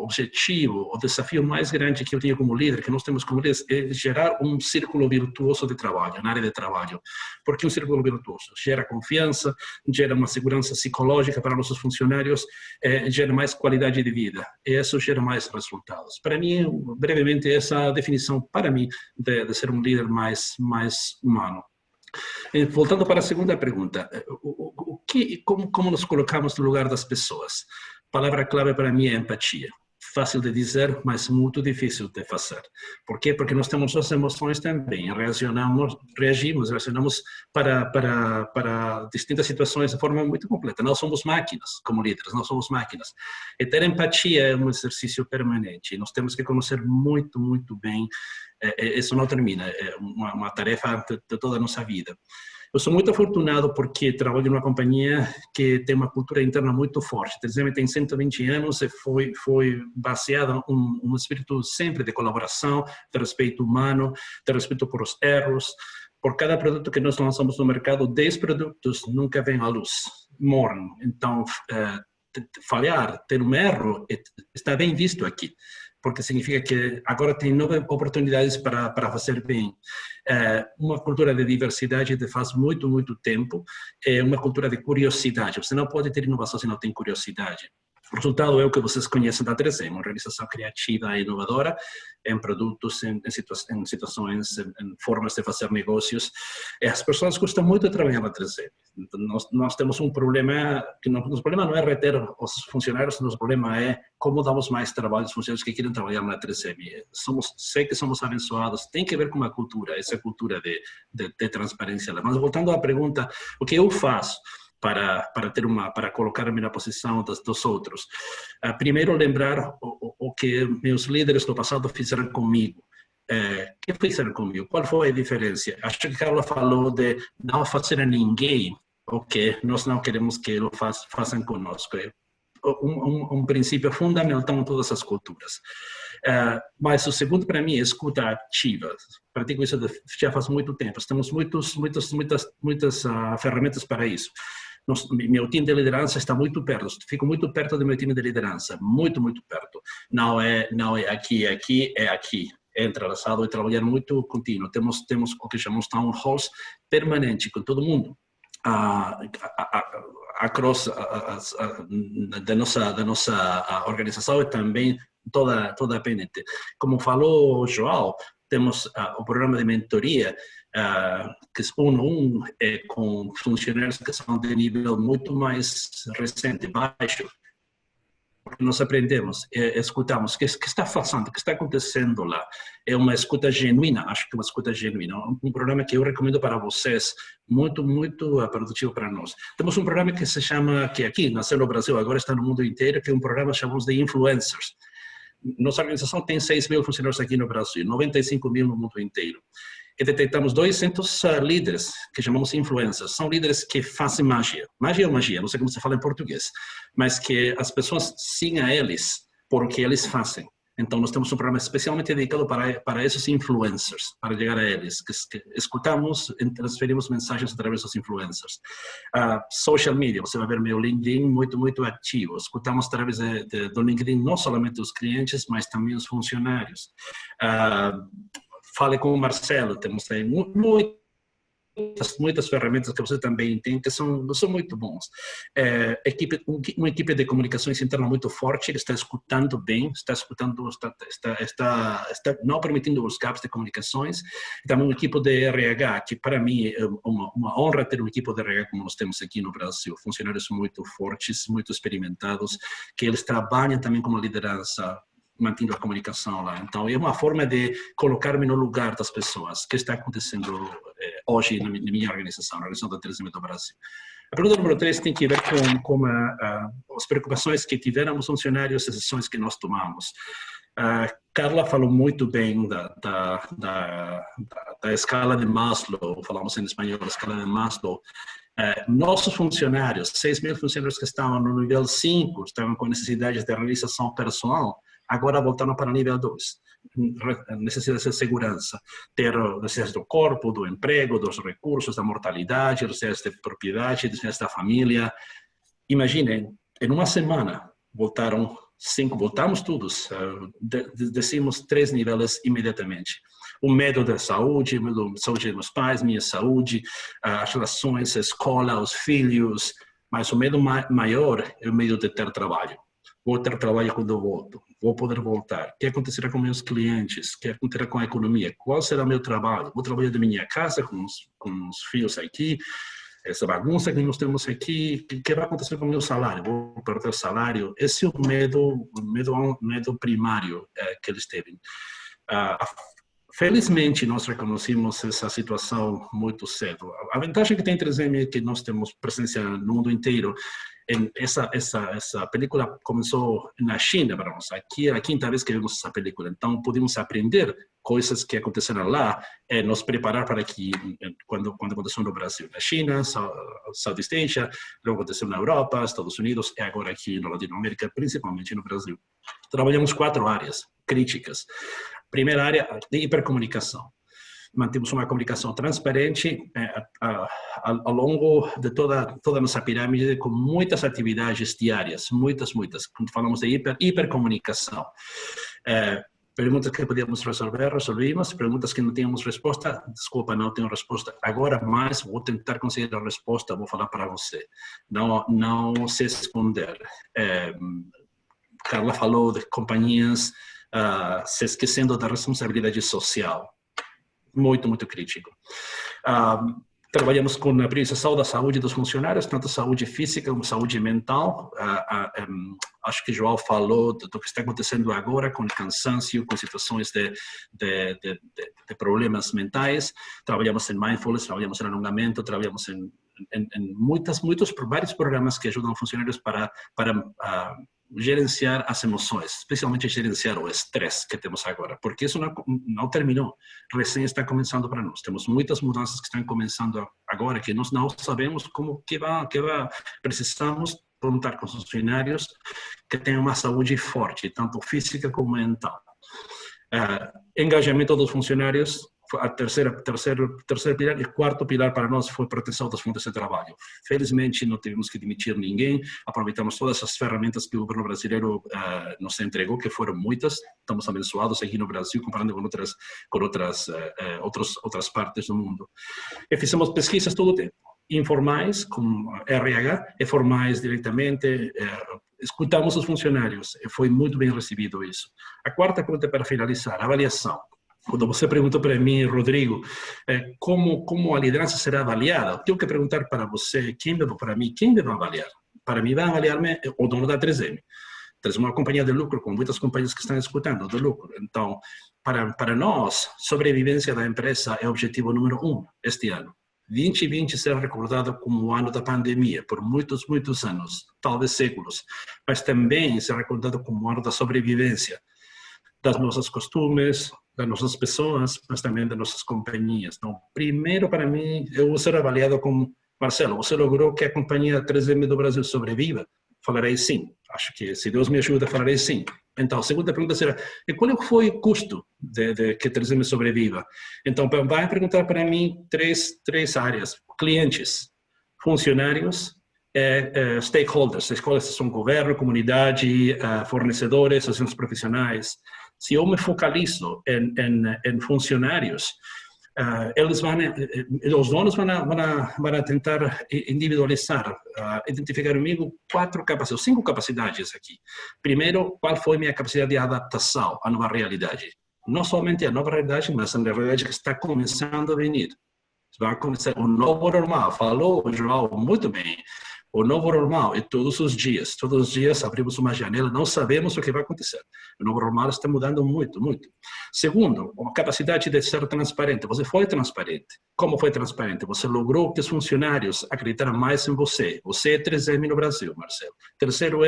objetivo, o desafio mais grande que eu tenho como líder, que nós temos como líderes, é gerar um círculo virtuoso de trabalho, na área de trabalho. Porque um círculo virtuoso gera confiança, gera uma segurança psicológica para nossos funcionários, gera mais qualidade de vida, e isso gera mais resultados. Para mim, brevemente, essa é a definição, para mim, de ser um líder mais humano. Voltando para a segunda pergunta, como nos colocamos no lugar das pessoas? A palavra-clave para mim é empatia. Fácil de dizer, mas muito difícil de fazer. Por quê? Porque nós temos as emoções também, reagimos para distintas situações de forma muito completa. Não somos máquinas, como líderes, não somos máquinas. E ter empatia é um exercício permanente. Nós temos que conhecer muito, muito bem. Isso não termina, é uma tarefa de toda a nossa vida. Eu sou muito afortunado porque trabalho numa companhia que tem uma cultura interna muito forte. A 3M tem 120 anos e foi baseada um espírito sempre de colaboração, de respeito humano, de respeito por os erros. Por cada produto que nós lançamos no mercado, 10 produtos nunca vêm à luz, morrem. Então, falhar, ter um erro, está bem visto aqui, porque significa que agora tem novas oportunidades para fazer bem. Uma cultura de diversidade de faz muito, muito tempo, uma cultura de curiosidade. Você não pode ter inovação se não tem curiosidade. O resultado é o que vocês conhecem da 3M, uma organização criativa e inovadora em produtos, em situações, em formas de fazer negócios. As pessoas gostam muito de trabalhar na 3M. Nós temos um problema, que nosso problema não é reter os funcionários, nosso problema é como damos mais trabalho aos funcionários que querem trabalhar na 3M. Sei que somos abençoados, tem que ver com a cultura, essa cultura de transparência. Mas voltando à pergunta, o que eu faço para colocar-me na posição dos outros? Primeiro, lembrar o que meus líderes do passado fizeram comigo. O que fizeram comigo? Qual foi a diferença? Acho que Carla falou de não fazer a ninguém o que nós não queremos que eles façam conosco. Um princípio fundamental em todas as culturas. Mas o segundo para mim é escuta ativa. Pratico isso já faz muito tempo. Temos muitas ferramentas para isso. Meu time de liderança está muito perto, fico muito perto do meu time de liderança, muito, muito perto. Não é aqui, é aqui. É entrelaçado e trabalhar muito contínuo. Temos o que chamamos town halls permanente com todo mundo. Across da nossa organização e também toda a PNT. Como falou o João, temos o programa de mentoria, que é com funcionários que são de nível muito mais recente, baixo, porque nós aprendemos, escutamos, o que está fazendo, o que está acontecendo lá. É uma escuta genuína, acho que é uma escuta genuína, um programa que eu recomendo para vocês, muito, muito produtivo para nós. Temos um programa que se chama, que aqui nasceu no Brasil, agora está no mundo inteiro, que é um programa que chamamos de Influencers. Nossa organização tem 6 mil funcionários aqui no Brasil, 95 mil no mundo inteiro. E detectamos 200 líderes, que chamamos influencers. São líderes que fazem magia. Magia ou magia, não sei como se fala em português. Mas que as pessoas sigam a eles por o que eles fazem. Então, nós temos um programa especialmente dedicado para esses influencers, para chegar a eles. Que escutamos e transferimos mensagens através dos influencers. Social media, você vai ver meu LinkedIn muito, muito ativo. Escutamos através do LinkedIn não somente os clientes, mas também os funcionários. Fale com o Marcelo, temos aí muito muitas ferramentas que você também tem que são muito bons. Uma equipe de comunicações interna muito forte, ele está escutando bem, está não permitindo os gaps de comunicações. E também uma equipe de RH, que para mim é uma honra ter uma equipe de RH como nós temos aqui no Brasil, funcionários muito fortes, muito experimentados, que eles trabalham também como liderança, mantendo a comunicação lá. Então, é uma forma de colocar-me no lugar das pessoas, que está acontecendo hoje na minha organização, na organização da 3M do Brasil. A pergunta número 3 tem que ver com as preocupações que tiveram os funcionários, as decisões que nós tomamos. Carla falou muito bem da escala de Maslow, falamos em espanhol, a escala de Maslow. Nossos funcionários, 6.000 funcionários que estavam no nível 5, estavam com necessidades de realização pessoal, agora voltaram para o nível 2. Necessidades de segurança, ter necessidades do corpo, do emprego, dos recursos, da mortalidade, necessidades de propriedade, necessidades da família. Imaginem, em uma semana voltamos todos, descemos 3 níveis imediatamente. O medo da saúde, o medo da saúde dos meus pais, minha saúde, as relações, a escola, os filhos, mas o medo maior é o medo de ter trabalho. Vou ter trabalho quando eu volto, vou poder voltar. O que acontecerá com meus clientes? O que acontecerá com a economia? Qual será o meu trabalho? Vou trabalhar da minha casa com os filhos aqui, essa bagunça que nós temos aqui, o que vai acontecer com o meu salário? Vou perder o salário? Esse é o medo primário que eles têm. Felizmente, nós reconhecemos essa situação muito cedo. A vantagem que tem 3M é que nós temos presença no mundo inteiro. Essa película começou na China para nós. Aqui é a 5ª vez que vemos essa película. Então, podemos aprender coisas que aconteceram lá e nos preparar para que, quando aconteceu no Brasil, na China, Southeast Asia, logo aconteceu na Europa, Estados Unidos e agora aqui na Latinoamérica, principalmente no Brasil. Trabalhamos 4 áreas críticas. Primeira área, de hipercomunicação. Mantemos uma comunicação transparente ao longo de toda a nossa pirâmide, com muitas atividades diárias, muitas. Quando falamos de hipercomunicação. Perguntas que podíamos resolvimos. Perguntas que não tínhamos resposta, desculpa, não tenho resposta agora, mas vou tentar conseguir a resposta, vou falar para você. Não se esconder. Carla falou de companhias se esquecendo da responsabilidade social. Muito crítico. Trabalhamos com a priorização da saúde dos funcionários, tanto saúde física como saúde mental. Acho que João falou do que está acontecendo agora com cansaço, com situações de problemas mentais. Trabalhamos em mindfulness, trabalhamos em alongamento, trabalhamos em vários programas que ajudam funcionários para gerenciar as emoções, especialmente gerenciar o estresse que temos agora, porque isso não terminou, recém está começando para nós. Temos muitas mudanças que estão começando agora, que nós não sabemos que vai. Precisamos contar com os funcionários que tenham uma saúde forte, tanto física como mental. Engajamento dos funcionários, a terceiro pilar, e 4º pilar para nós foi proteção das fontes de trabalho. Felizmente não tivemos que demitir ninguém, aproveitamos todas as ferramentas que o governo brasileiro nos entregou, que foram muitas. Estamos abençoados aqui no Brasil, comparando com outras partes do mundo. E fizemos pesquisas todo o tempo, informais, com RH, e formais diretamente. Escutamos os funcionários, e foi muito bem recebido isso. A 4ª pergunta para finalizar, avaliação. Quando você pergunta para mim, Rodrigo, como a liderança será avaliada, eu tenho que perguntar para você, quem me vai avaliar? Para mim, vai avaliar-me o dono da 3M. 3M é uma companhia de lucro, com muitas companhias que estão escutando, de lucro. Então, para nós, sobrevivência da empresa é o objetivo número 1 este ano. 2020 será recordado como o ano da pandemia, por muitos anos, talvez séculos, mas também será recordado como o ano da sobrevivência, das nossos costumes, das nossas pessoas, mas também das nossas companhias. Então, primeiro, para mim, eu vou ser avaliado como, Marcelo, você logrou que a companhia 3M do Brasil sobreviva? Falarei sim. Acho que, se Deus me ajuda, falarei sim. Então, a segunda pergunta será, e qual foi o custo de que 3M sobreviva? Então, vai perguntar para mim três áreas. Clientes, funcionários, stakeholders. Stakeholders são governo, comunidade, fornecedores, associações profissionais. Se eu me focalizo em funcionários, os donos vão tentar individualizar, identificar comigo 5 capacidades aqui. Primeiro, qual foi minha capacidade de adaptação à nova realidade? Não somente à nova realidade, mas à realidade que está começando a vir. Vai começar o novo normal. Falou o João muito bem. O novo normal é todos os dias abrimos uma janela, não sabemos o que vai acontecer. O novo normal está mudando muito, muito. Segundo, a capacidade de ser transparente. Você foi transparente. Como foi transparente? Você logrou que os funcionários acreditaram mais em você. Você é 3M no Brasil, Marcelo. Terceiro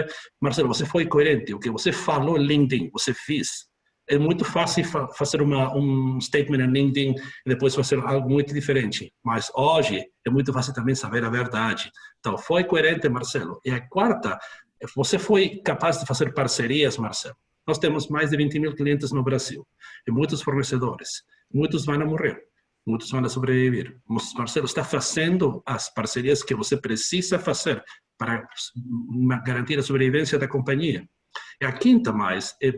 Marcelo, você foi coerente. O que você falou em LinkedIn, você fez. É muito fácil fazer um statement em LinkedIn e depois fazer algo muito diferente. Mas hoje é muito fácil também saber a verdade. Então, foi coerente, Marcelo. E a quarta, você foi capaz de fazer parcerias, Marcelo. Nós temos mais de 20 mil clientes no Brasil e muitos fornecedores. Muitos vão morrer, muitos vão sobreviver. Marcelo está fazendo as parcerias que você precisa fazer para garantir a sobrevivência da companhia. E a quinta mais é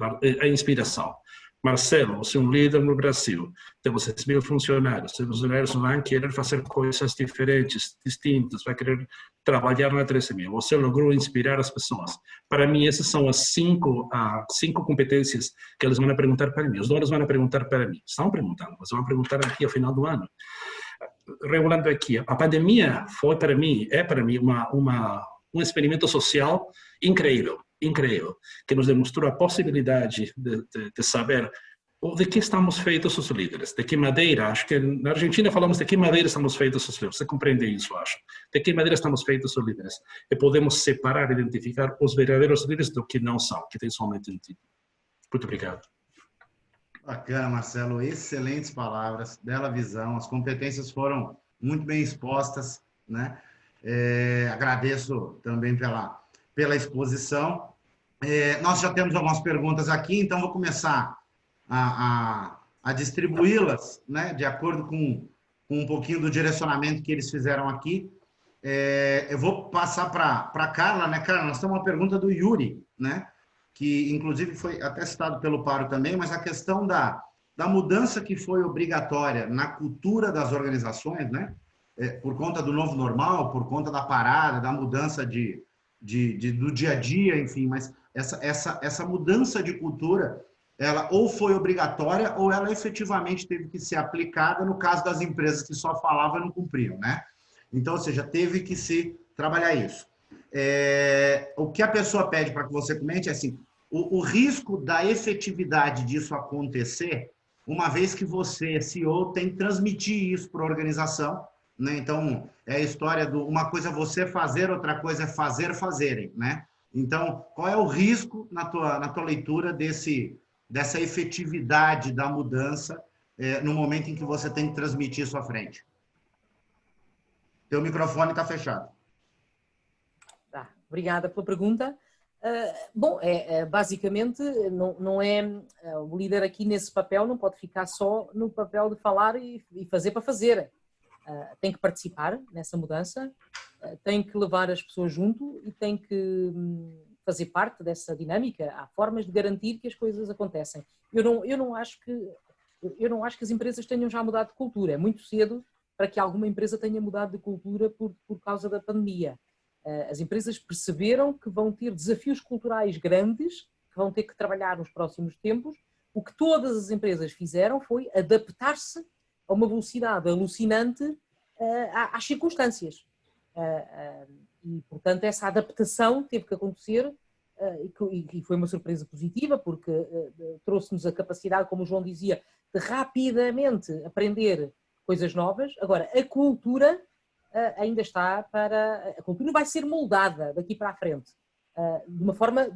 a inspiração. Marcelo, você é um líder no Brasil, temos 6 mil funcionários, os funcionários vão querer fazer coisas diferentes, distintas, vai querer trabalhar na 3M. Você logrou inspirar as pessoas. Para mim, essas são as cinco competências que eles vão perguntar para mim. Os donos vão perguntar para mim. Estão perguntando, mas vão perguntar aqui ao final do ano. Regulando aqui, a pandemia foi para mim, é para mim um experimento social incrível, que nos demonstrou a possibilidade de saber de que estamos feitos os líderes, de que maneira, acho que na Argentina falamos de que maneira estamos feitos os líderes, você compreende isso, acho, de que maneira estamos feitos os líderes, e podemos separar, identificar os verdadeiros líderes do que não são, que têm somente um título. Muito obrigado. Bacana, Marcelo, excelentes palavras, bela visão, as competências foram muito bem expostas, né? Agradeço também pela exposição. Nós já temos algumas perguntas aqui, então vou começar a distribuí-las, né, de acordo com um pouquinho do direcionamento que eles fizeram aqui. Eu vou passar para a Carla, né, Carla? Nós temos uma pergunta do Yuri, né, que inclusive foi até citado pelo Paro também, mas a questão da mudança que foi obrigatória na cultura das organizações, né, por conta do novo normal, por conta da parada, da mudança do dia a dia, enfim, mas essa mudança de cultura, ela ou foi obrigatória ou ela efetivamente teve que ser aplicada no caso das empresas que só falavam e não cumpriam, né? Então, ou seja, teve que se trabalhar isso. O que a pessoa pede para que você comente é assim, o risco da efetividade disso acontecer, uma vez que você, CEO, tem que transmitir isso para a organização, né? Então, é a história do uma coisa é você fazer, outra coisa é fazerem, né? Então, qual é o risco na tua leitura dessa efetividade da mudança no momento em que você tem que transmitir isso à frente? Teu microfone está fechado. Tá, obrigada pela pergunta. Bom, basicamente, não é o líder aqui nesse papel não pode ficar só no papel de falar e fazer para fazer. Tem que participar nessa mudança, tem que levar as pessoas junto e tem que fazer parte dessa dinâmica. Há formas de garantir que as coisas acontecem. Eu não acho que as empresas tenham já mudado de cultura. É muito cedo para que alguma empresa tenha mudado de cultura por causa da pandemia. As empresas perceberam que vão ter desafios culturais grandes, que vão ter que trabalhar nos próximos tempos. O que todas as empresas fizeram foi adaptar-se a uma velocidade alucinante às circunstâncias. E, portanto, essa adaptação teve que acontecer e foi uma surpresa positiva, porque trouxe-nos a capacidade, como o João dizia, de rapidamente aprender coisas novas. Agora, a cultura ainda está A cultura vai ser moldada daqui para a frente, de uma forma,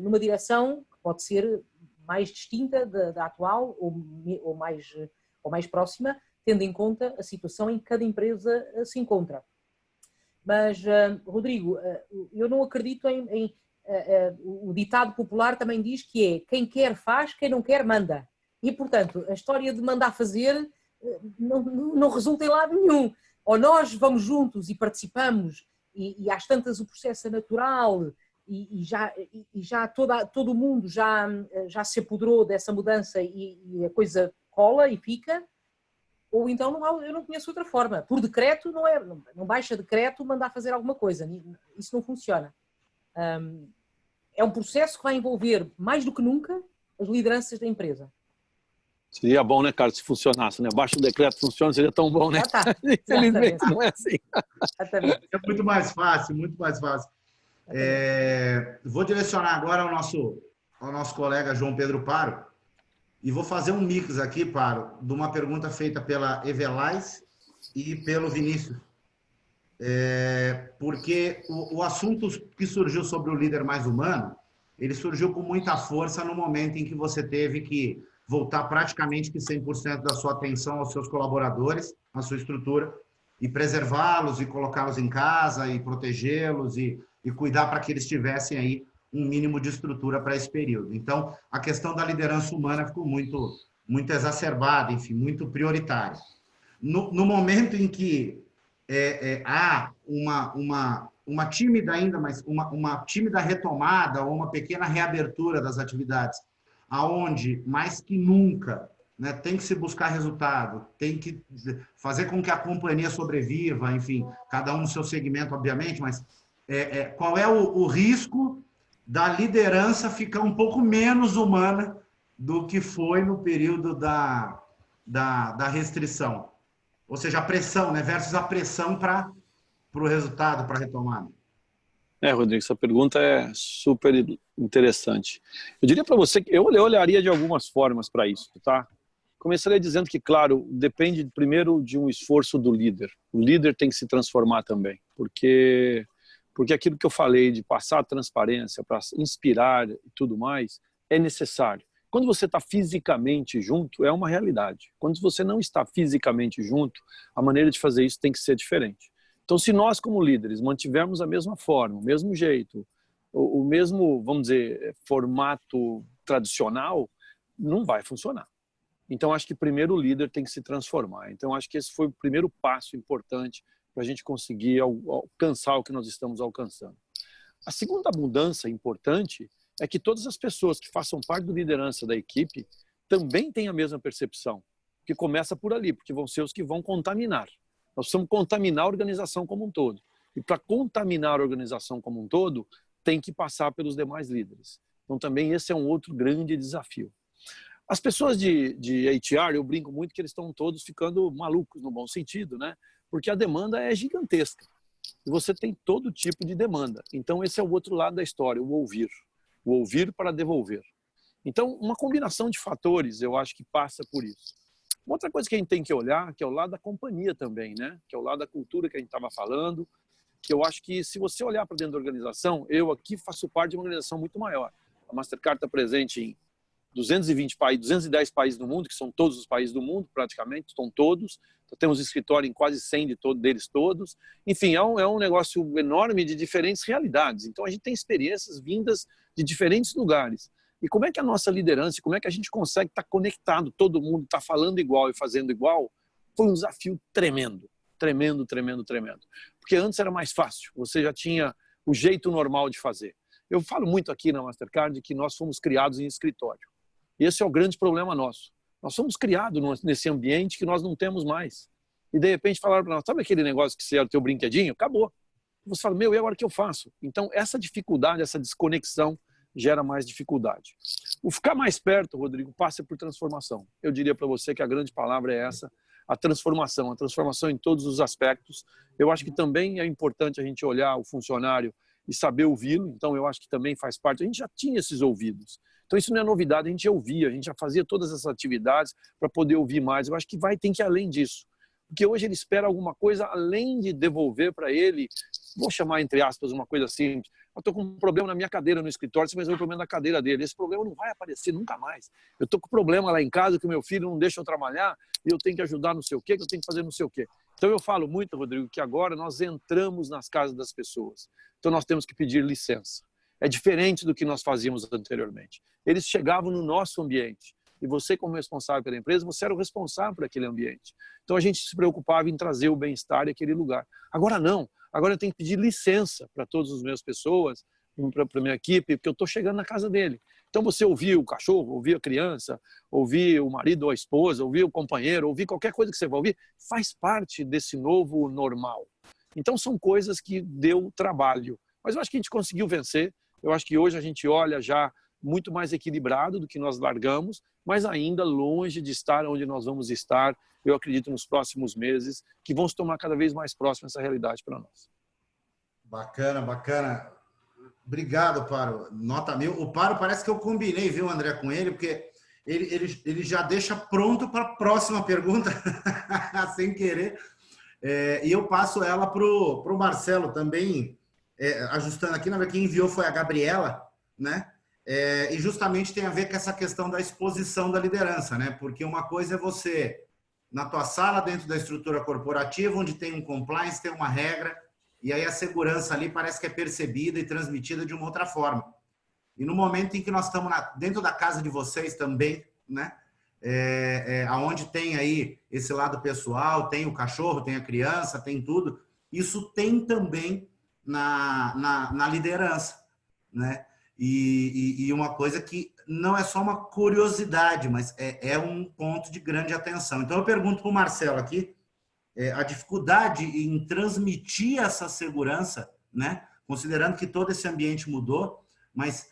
numa direção que pode ser mais distinta da atual ou mais próxima, tendo em conta a situação em que cada empresa se encontra. Mas, Rodrigo, eu não acredito o ditado popular também diz que é quem quer faz, quem não quer manda. E, portanto, a história de mandar fazer não resulta em lado nenhum. Ou nós vamos juntos e participamos e às tantas o processo é natural e já todo o mundo já se apoderou dessa mudança e a coisa cola e fica, ou então eu não conheço outra forma. Por decreto, não baixa decreto mandar fazer alguma coisa. Isso não funciona. É um processo que vai envolver, mais do que nunca, as lideranças da empresa. Seria bom, né, Carlos, se funcionasse, né? Baixa o decreto, funciona, seria tão bom, né? Já está. Infelizmente não é assim. Exatamente. É muito mais fácil, muito mais fácil. Vou direcionar agora ao nosso colega João Pedro Paro e vou fazer um mix aqui, Paro, de uma pergunta feita pela Evelais e pelo Vinícius. Porque o assunto que surgiu sobre o líder mais humano, ele surgiu com muita força no momento em que você teve que voltar praticamente que 100% da sua atenção aos seus colaboradores, à sua estrutura, e preservá-los e colocá-los em casa e protegê-los e cuidar para que eles tivessem aí um mínimo de estrutura para esse período. Então, a questão da liderança humana ficou muito, muito exacerbada, enfim, muito prioritária. No momento em que há uma tímida ainda, mas uma tímida retomada ou uma pequena reabertura das atividades, aonde mais que nunca, né, tem que se buscar resultado, tem que fazer com que a companhia sobreviva, enfim, cada um no seu segmento, obviamente, mas qual é o risco da liderança ficar um pouco menos humana do que foi no período da restrição? Ou seja, a pressão, né, versus a pressão para o resultado, para a retomada. Rodrigo, essa pergunta é super interessante. Eu diria para você que eu olharia de algumas formas para isso, tá? Começaria dizendo que, claro, depende primeiro de um esforço do líder. O líder tem que se transformar também, porque aquilo que eu falei de passar a transparência para inspirar e tudo mais é necessário. Quando você está fisicamente junto, é uma realidade. Quando você não está fisicamente junto, a maneira de fazer isso tem que ser diferente. Então, se nós, como líderes, mantivermos a mesma forma, o mesmo jeito, o mesmo, vamos dizer, formato tradicional, não vai funcionar. Então, acho que primeiro o líder tem que se transformar. Então, acho que esse foi o primeiro passo importante para a gente conseguir alcançar o que nós estamos alcançando. A segunda mudança importante é que todas as pessoas que façam parte da liderança da equipe também têm a mesma percepção, que começa por ali, porque vão ser os que vão contaminar. Nós precisamos contaminar a organização como um todo. E para contaminar a organização como um todo, tem que passar pelos demais líderes. Então também esse é um outro grande desafio. As pessoas de HR, eu brinco muito que eles estão todos ficando malucos no bom sentido, né? Porque a demanda é gigantesca. E você tem todo tipo de demanda. Então esse é o outro lado da história, o ouvir. O ouvir para devolver. Então uma combinação de fatores eu acho que passa por isso. Uma outra coisa que a gente tem que olhar, que é o lado da companhia também, né? Que é o lado da cultura que a gente estava falando, que eu acho que se você olhar para dentro da organização, eu aqui faço parte de uma organização muito maior. A Mastercard está presente em 220 países, 210 países do mundo, que são todos os países do mundo, praticamente, estão todos. Então, temos escritório em quase 100 deles todos. Enfim, é um negócio enorme de diferentes realidades. Então, a gente tem experiências vindas de diferentes lugares. E como é que a nossa liderança, como é que a gente consegue estar conectado, todo mundo está falando igual e fazendo igual, foi um desafio tremendo, tremendo, tremendo, tremendo. Porque antes era mais fácil, você já tinha o jeito normal de fazer. Eu falo muito aqui na Mastercard que nós fomos criados em escritório. E esse é o grande problema nosso. Nós somos criados nesse ambiente que nós não temos mais. E de repente falaram para nós, sabe aquele negócio que você era o teu brinquedinho? Acabou. Você fala, e agora o que eu faço? Então essa dificuldade, essa desconexão, gera mais dificuldade. O ficar mais perto, Rodrigo, passa por transformação. Eu diria para você que a grande palavra é essa, a transformação em todos os aspectos. Eu acho que também é importante a gente olhar o funcionário e saber ouvi-lo, então eu acho que também faz parte. A gente já tinha esses ouvidos. Então isso não é novidade, a gente ouvia, a gente já fazia todas essas atividades para poder ouvir mais. Eu acho que tem que ir além disso. Porque hoje ele espera alguma coisa além de devolver para ele, vou chamar entre aspas uma coisa simples, eu estou com um problema na minha cadeira no escritório, você vai resolver o problema da cadeira dele. Esse problema não vai aparecer nunca mais. Eu estou com um problema lá em casa que o meu filho não deixa eu trabalhar e eu tenho que ajudar não sei o quê, que eu tenho que fazer não sei o quê. Então eu falo muito, Rodrigo, que agora nós entramos nas casas das pessoas. Então nós temos que pedir licença. É diferente do que nós fazíamos anteriormente. Eles chegavam no nosso ambiente. E você, como responsável pela empresa, você era o responsável por aquele ambiente. Então a gente se preocupava em trazer o bem-estar àquele lugar. Agora não. Agora eu tenho que pedir licença para todas as minhas pessoas para minha equipe, porque eu estou chegando na casa dele. Então você ouvir o cachorro, ouvir a criança, ouvir o marido ou a esposa, ouvir o companheiro, ouvir qualquer coisa que você vai ouvir, faz parte desse novo normal. Então são coisas que deu trabalho. Mas eu acho que a gente conseguiu vencer. Eu acho que hoje a gente olha já muito mais equilibrado do que nós largamos, mas ainda longe de estar onde nós vamos estar, eu acredito, nos próximos meses, que vão se tornar cada vez mais próximos dessa realidade para nós. Bacana, bacana. Obrigado, Paro. Nota 1000. O Paro parece que eu combinei, viu, André, com ele, porque ele já deixa pronto para a próxima pergunta, sem querer. E eu passo ela para o Marcelo também, ajustando aqui, na verdade, quem enviou foi a Gabriela, né? E justamente tem a ver com essa questão da exposição da liderança, né? Porque uma coisa é você, na tua sala, dentro da estrutura corporativa, onde tem um compliance, tem uma regra, e aí a segurança ali parece que é percebida e transmitida de uma outra forma. E no momento em que nós estamos dentro da casa de vocês também, né? Aonde tem aí esse lado pessoal, tem o cachorro, tem a criança, tem tudo, isso tem também na liderança, né? E uma coisa que não é só uma curiosidade, mas é um ponto de grande atenção. Então eu pergunto para o Marcelo aqui, a dificuldade em transmitir essa segurança, né? Considerando que todo esse ambiente mudou, mas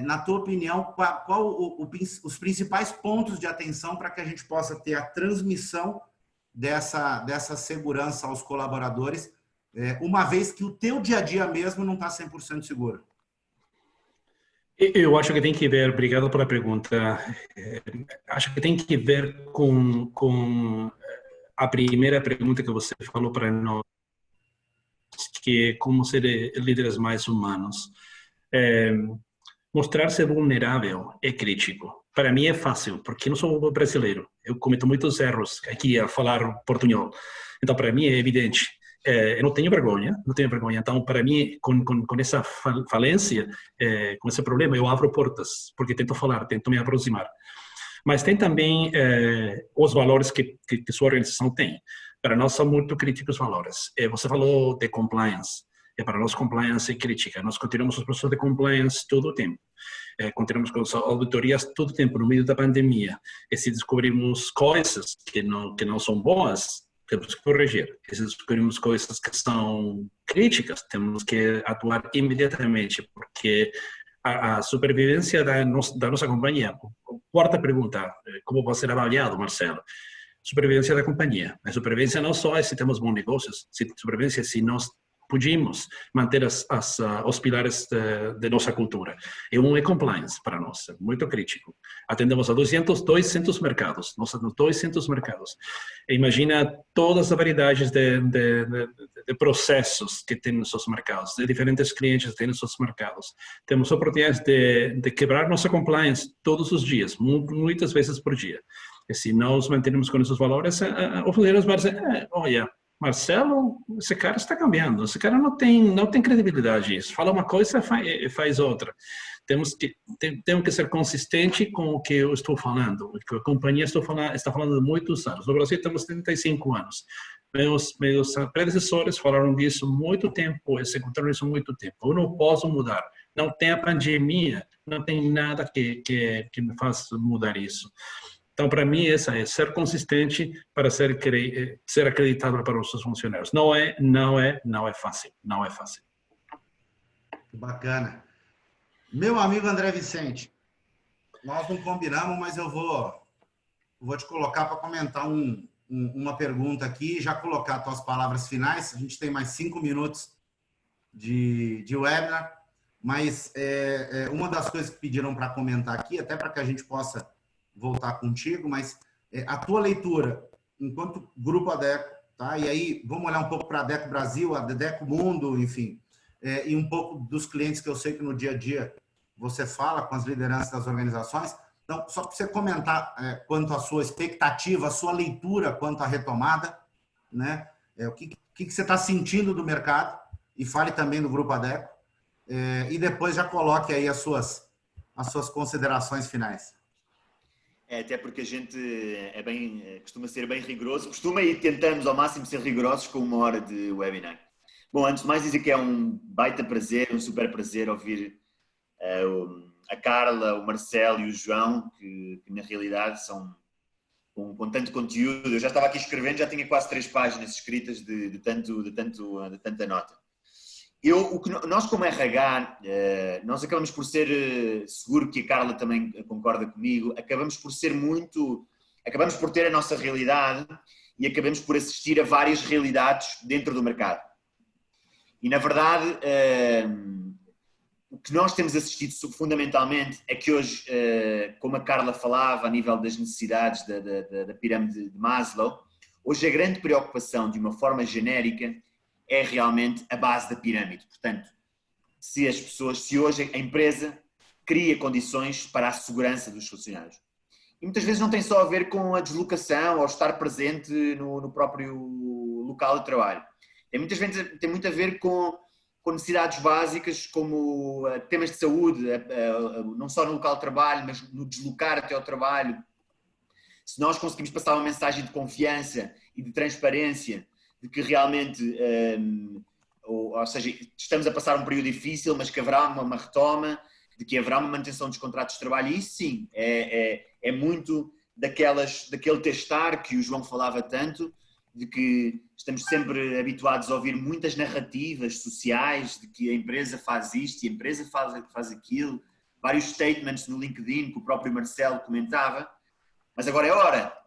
na tua opinião, qual os principais pontos de atenção para que a gente possa ter a transmissão dessa segurança aos colaboradores, uma vez que o teu dia a dia mesmo não está 100% seguro? Eu acho que tem que ver, obrigado pela pergunta, acho que tem que ver com a primeira pergunta que você falou para nós, que é como ser líderes mais humanos. Mostrar-se vulnerável é crítico. Para mim é fácil, porque eu não sou brasileiro. Eu cometo muitos erros aqui a falar portunhol. Então, para mim é evidente. Eu não tenho vergonha. Então, para mim, com essa falência, com esse problema, eu abro portas, porque tento falar, tento me aproximar. Mas tem também os valores que sua organização tem. Para nós são muito críticos os valores. Você falou de compliance. Para nós, compliance é crítica. Nós continuamos os processos de compliance todo o tempo. Continuamos com as auditorias todo o tempo, no meio da pandemia. E se descobrimos coisas que não são boas, temos que corrigir. E se descobrimos coisas que são críticas, temos que atuar imediatamente, porque a supervivência da nossa companhia. Quarta pergunta, como vai ser avaliado, Marcelo? Supervivência da companhia. A supervivência não só é se temos bons negócios, supervivência é se nós podíamos manter os pilares de nossa cultura. É compliance para nós, é muito crítico. Atendemos a 200 mercados, nós temos 200 mercados. Imagina todas as variedades de processos que tem nos seus mercados, de diferentes clientes que têm nos seus mercados. Temos oportunidades de quebrar nossa compliance todos os dias, muitas vezes por dia. E se nós mantermos com esses valores, os líderes vão dizer, olha, Marcelo, esse cara está cambiando, esse cara não tem credibilidade. Fala uma coisa e faz outra. Temos que ser consistente com o que eu estou falando. A companhia está falando de muitos anos. No Brasil temos 35 anos. Meus predecessores falaram disso há muito tempo, executaram isso há muito tempo. Eu não posso mudar. Não tem a pandemia, não tem nada que me faça mudar isso. Então, para mim, essa é ser consistente para ser acreditável para os seus funcionários. Não é fácil. Não é fácil. Bacana. Meu amigo André Vicente, nós não combinamos, mas eu vou te colocar para comentar uma pergunta aqui, já colocar as tuas palavras finais. A gente tem mais 5 minutos de webinar, mas uma das coisas que pediram para comentar aqui, até para que a gente possa voltar contigo, mas a tua leitura enquanto Grupo Adecco, tá? E aí vamos olhar um pouco para a Adecco Brasil, a Adecco Mundo, enfim, e um pouco dos clientes que eu sei que no dia a dia você fala com as lideranças das organizações. Então, só para você comentar quanto à sua expectativa, a sua leitura quanto à retomada, né? O que você está sentindo do mercado, e fale também do Grupo Adecco, e depois já coloque aí as suas considerações finais. Até porque a gente costuma ser bem rigoroso, e tentamos ao máximo ser rigorosos com 1 hora de webinar. Bom, antes de mais dizer que é um baita prazer, um super prazer ouvir a Carla, o Marcelo e o João, que na realidade são com tanto conteúdo. Eu já estava aqui escrevendo, já tinha quase 3 páginas escritas de tanta nota. Nós como RH, nós acabamos por ser, seguro que a Carla também concorda comigo, acabamos por ter a nossa realidade e acabamos por assistir a várias realidades dentro do mercado. E na verdade, o que nós temos assistido fundamentalmente é que hoje, como a Carla falava a nível das necessidades da pirâmide de Maslow, hoje a grande preocupação de uma forma genérica é realmente a base da pirâmide. Portanto, se hoje a empresa cria condições para a segurança dos funcionários. E muitas vezes não tem só a ver com a deslocação ou estar presente no próprio local de trabalho. Tem muito a ver com necessidades básicas como temas de saúde, não só no local de trabalho, mas no deslocar até ao trabalho. Se nós conseguimos passar uma mensagem de confiança e de transparência, de que realmente, ou seja, estamos a passar um período difícil, mas que haverá uma retoma, de que haverá uma manutenção dos contratos de trabalho, e isso sim, é muito daquele testar que o João falava tanto, de que estamos sempre habituados a ouvir muitas narrativas sociais de que a empresa faz isto e a empresa faz aquilo, vários statements no LinkedIn que o próprio Marcelo comentava, mas agora é hora.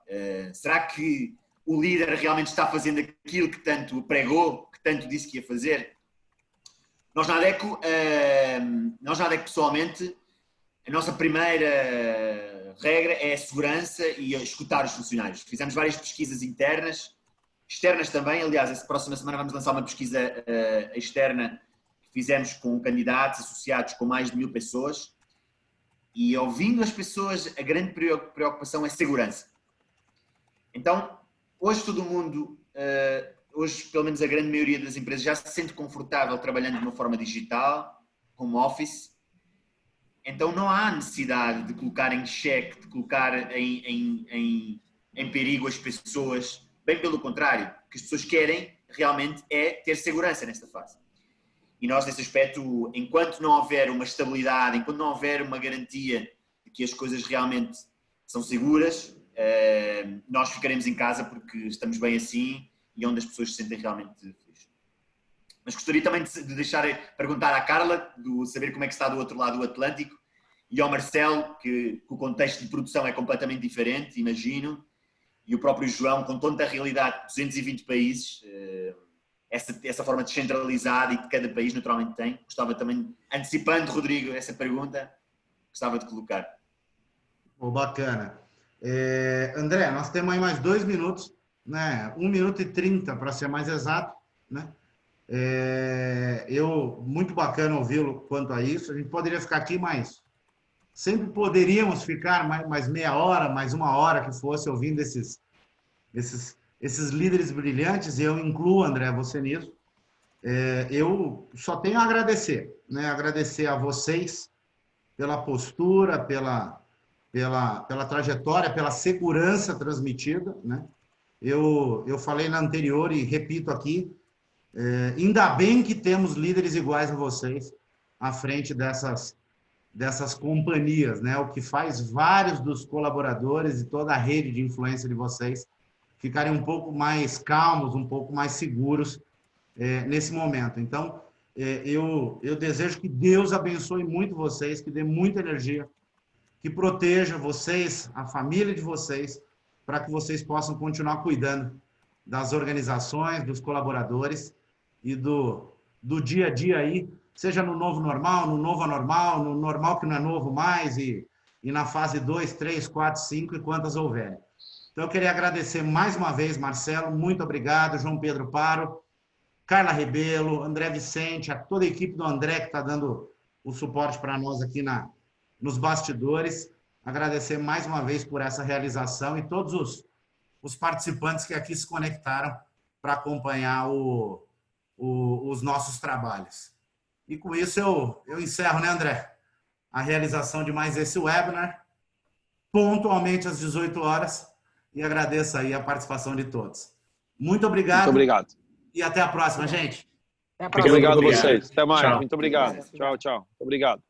Será que o líder realmente está fazendo aquilo que tanto pregou, que tanto disse que ia fazer? Nós na ADECO, pessoalmente, a nossa primeira regra é a segurança e escutar os funcionários. Fizemos várias pesquisas internas, externas também. Aliás, essa próxima semana vamos lançar uma pesquisa externa que fizemos com candidatos associados com mais de 1000 pessoas. E ouvindo as pessoas, a grande preocupação é segurança. Então, hoje todo mundo, hoje pelo menos a grande maioria das empresas já se sente confortável trabalhando de uma forma digital, home office. Então não há necessidade de colocar em xeque, de colocar em perigo as pessoas. Bem pelo contrário, o que as pessoas querem realmente é ter segurança nesta fase. E nós, nesse aspecto, enquanto não houver uma estabilidade, enquanto não houver uma garantia de que as coisas realmente são seguras, nós ficaremos em casa porque estamos bem assim e onde as pessoas se sentem realmente felizes. Mas gostaria também de perguntar à Carla, saber como é que está do outro lado do Atlântico, e ao Marcelo, que o contexto de produção é completamente diferente, imagino, e o próprio João, com tanta realidade de 220 países, essa forma descentralizada e que cada país naturalmente tem. Gostava também, antecipando, Rodrigo, essa pergunta, gostava de colocar. Oh, bacana. André, nós temos aí mais 2 minutos, né? 1 minuto e 30 para ser mais exato, né? Muito bacana ouvi-lo quanto a isso. A gente poderia ficar aqui, mas sempre poderíamos ficar mais meia hora, mais 1 hora que fosse ouvindo esses líderes brilhantes, e eu incluo, André, você nisso. Eu só tenho a agradecer, né? Agradecer a vocês pela postura, pela trajetória, pela segurança transmitida, né? Eu falei na anterior e repito aqui, ainda bem que temos líderes iguais a vocês à frente dessas companhias, né? O que faz vários dos colaboradores e toda a rede de influência de vocês ficarem um pouco mais calmos, um pouco mais seguros nesse momento. Então, eu desejo que Deus abençoe muito vocês, que dê muita energia, que proteja vocês, a família de vocês, para que vocês possam continuar cuidando das organizações, dos colaboradores e do dia a dia aí, seja no novo normal, no novo anormal, no normal que não é novo mais, e na fase 2, 3, 4, 5 e quantas houver. Então, eu queria agradecer mais uma vez, Marcelo, muito obrigado, João Pedro Paro, Carla Rebelo, André Vicente, a toda a equipe do André que está dando o suporte para nós aqui nos bastidores. Agradecer mais uma vez por essa realização e todos os participantes que aqui se conectaram para acompanhar os nossos trabalhos. E com isso eu encerro, né, André? A realização de mais esse webinar, pontualmente às 18 horas, e agradeço aí a participação de todos. Muito obrigado. Muito obrigado. E até a próxima, gente. Obrigado a vocês. Até mais. Tchau. Muito obrigado. Tchau, tchau. Muito obrigado.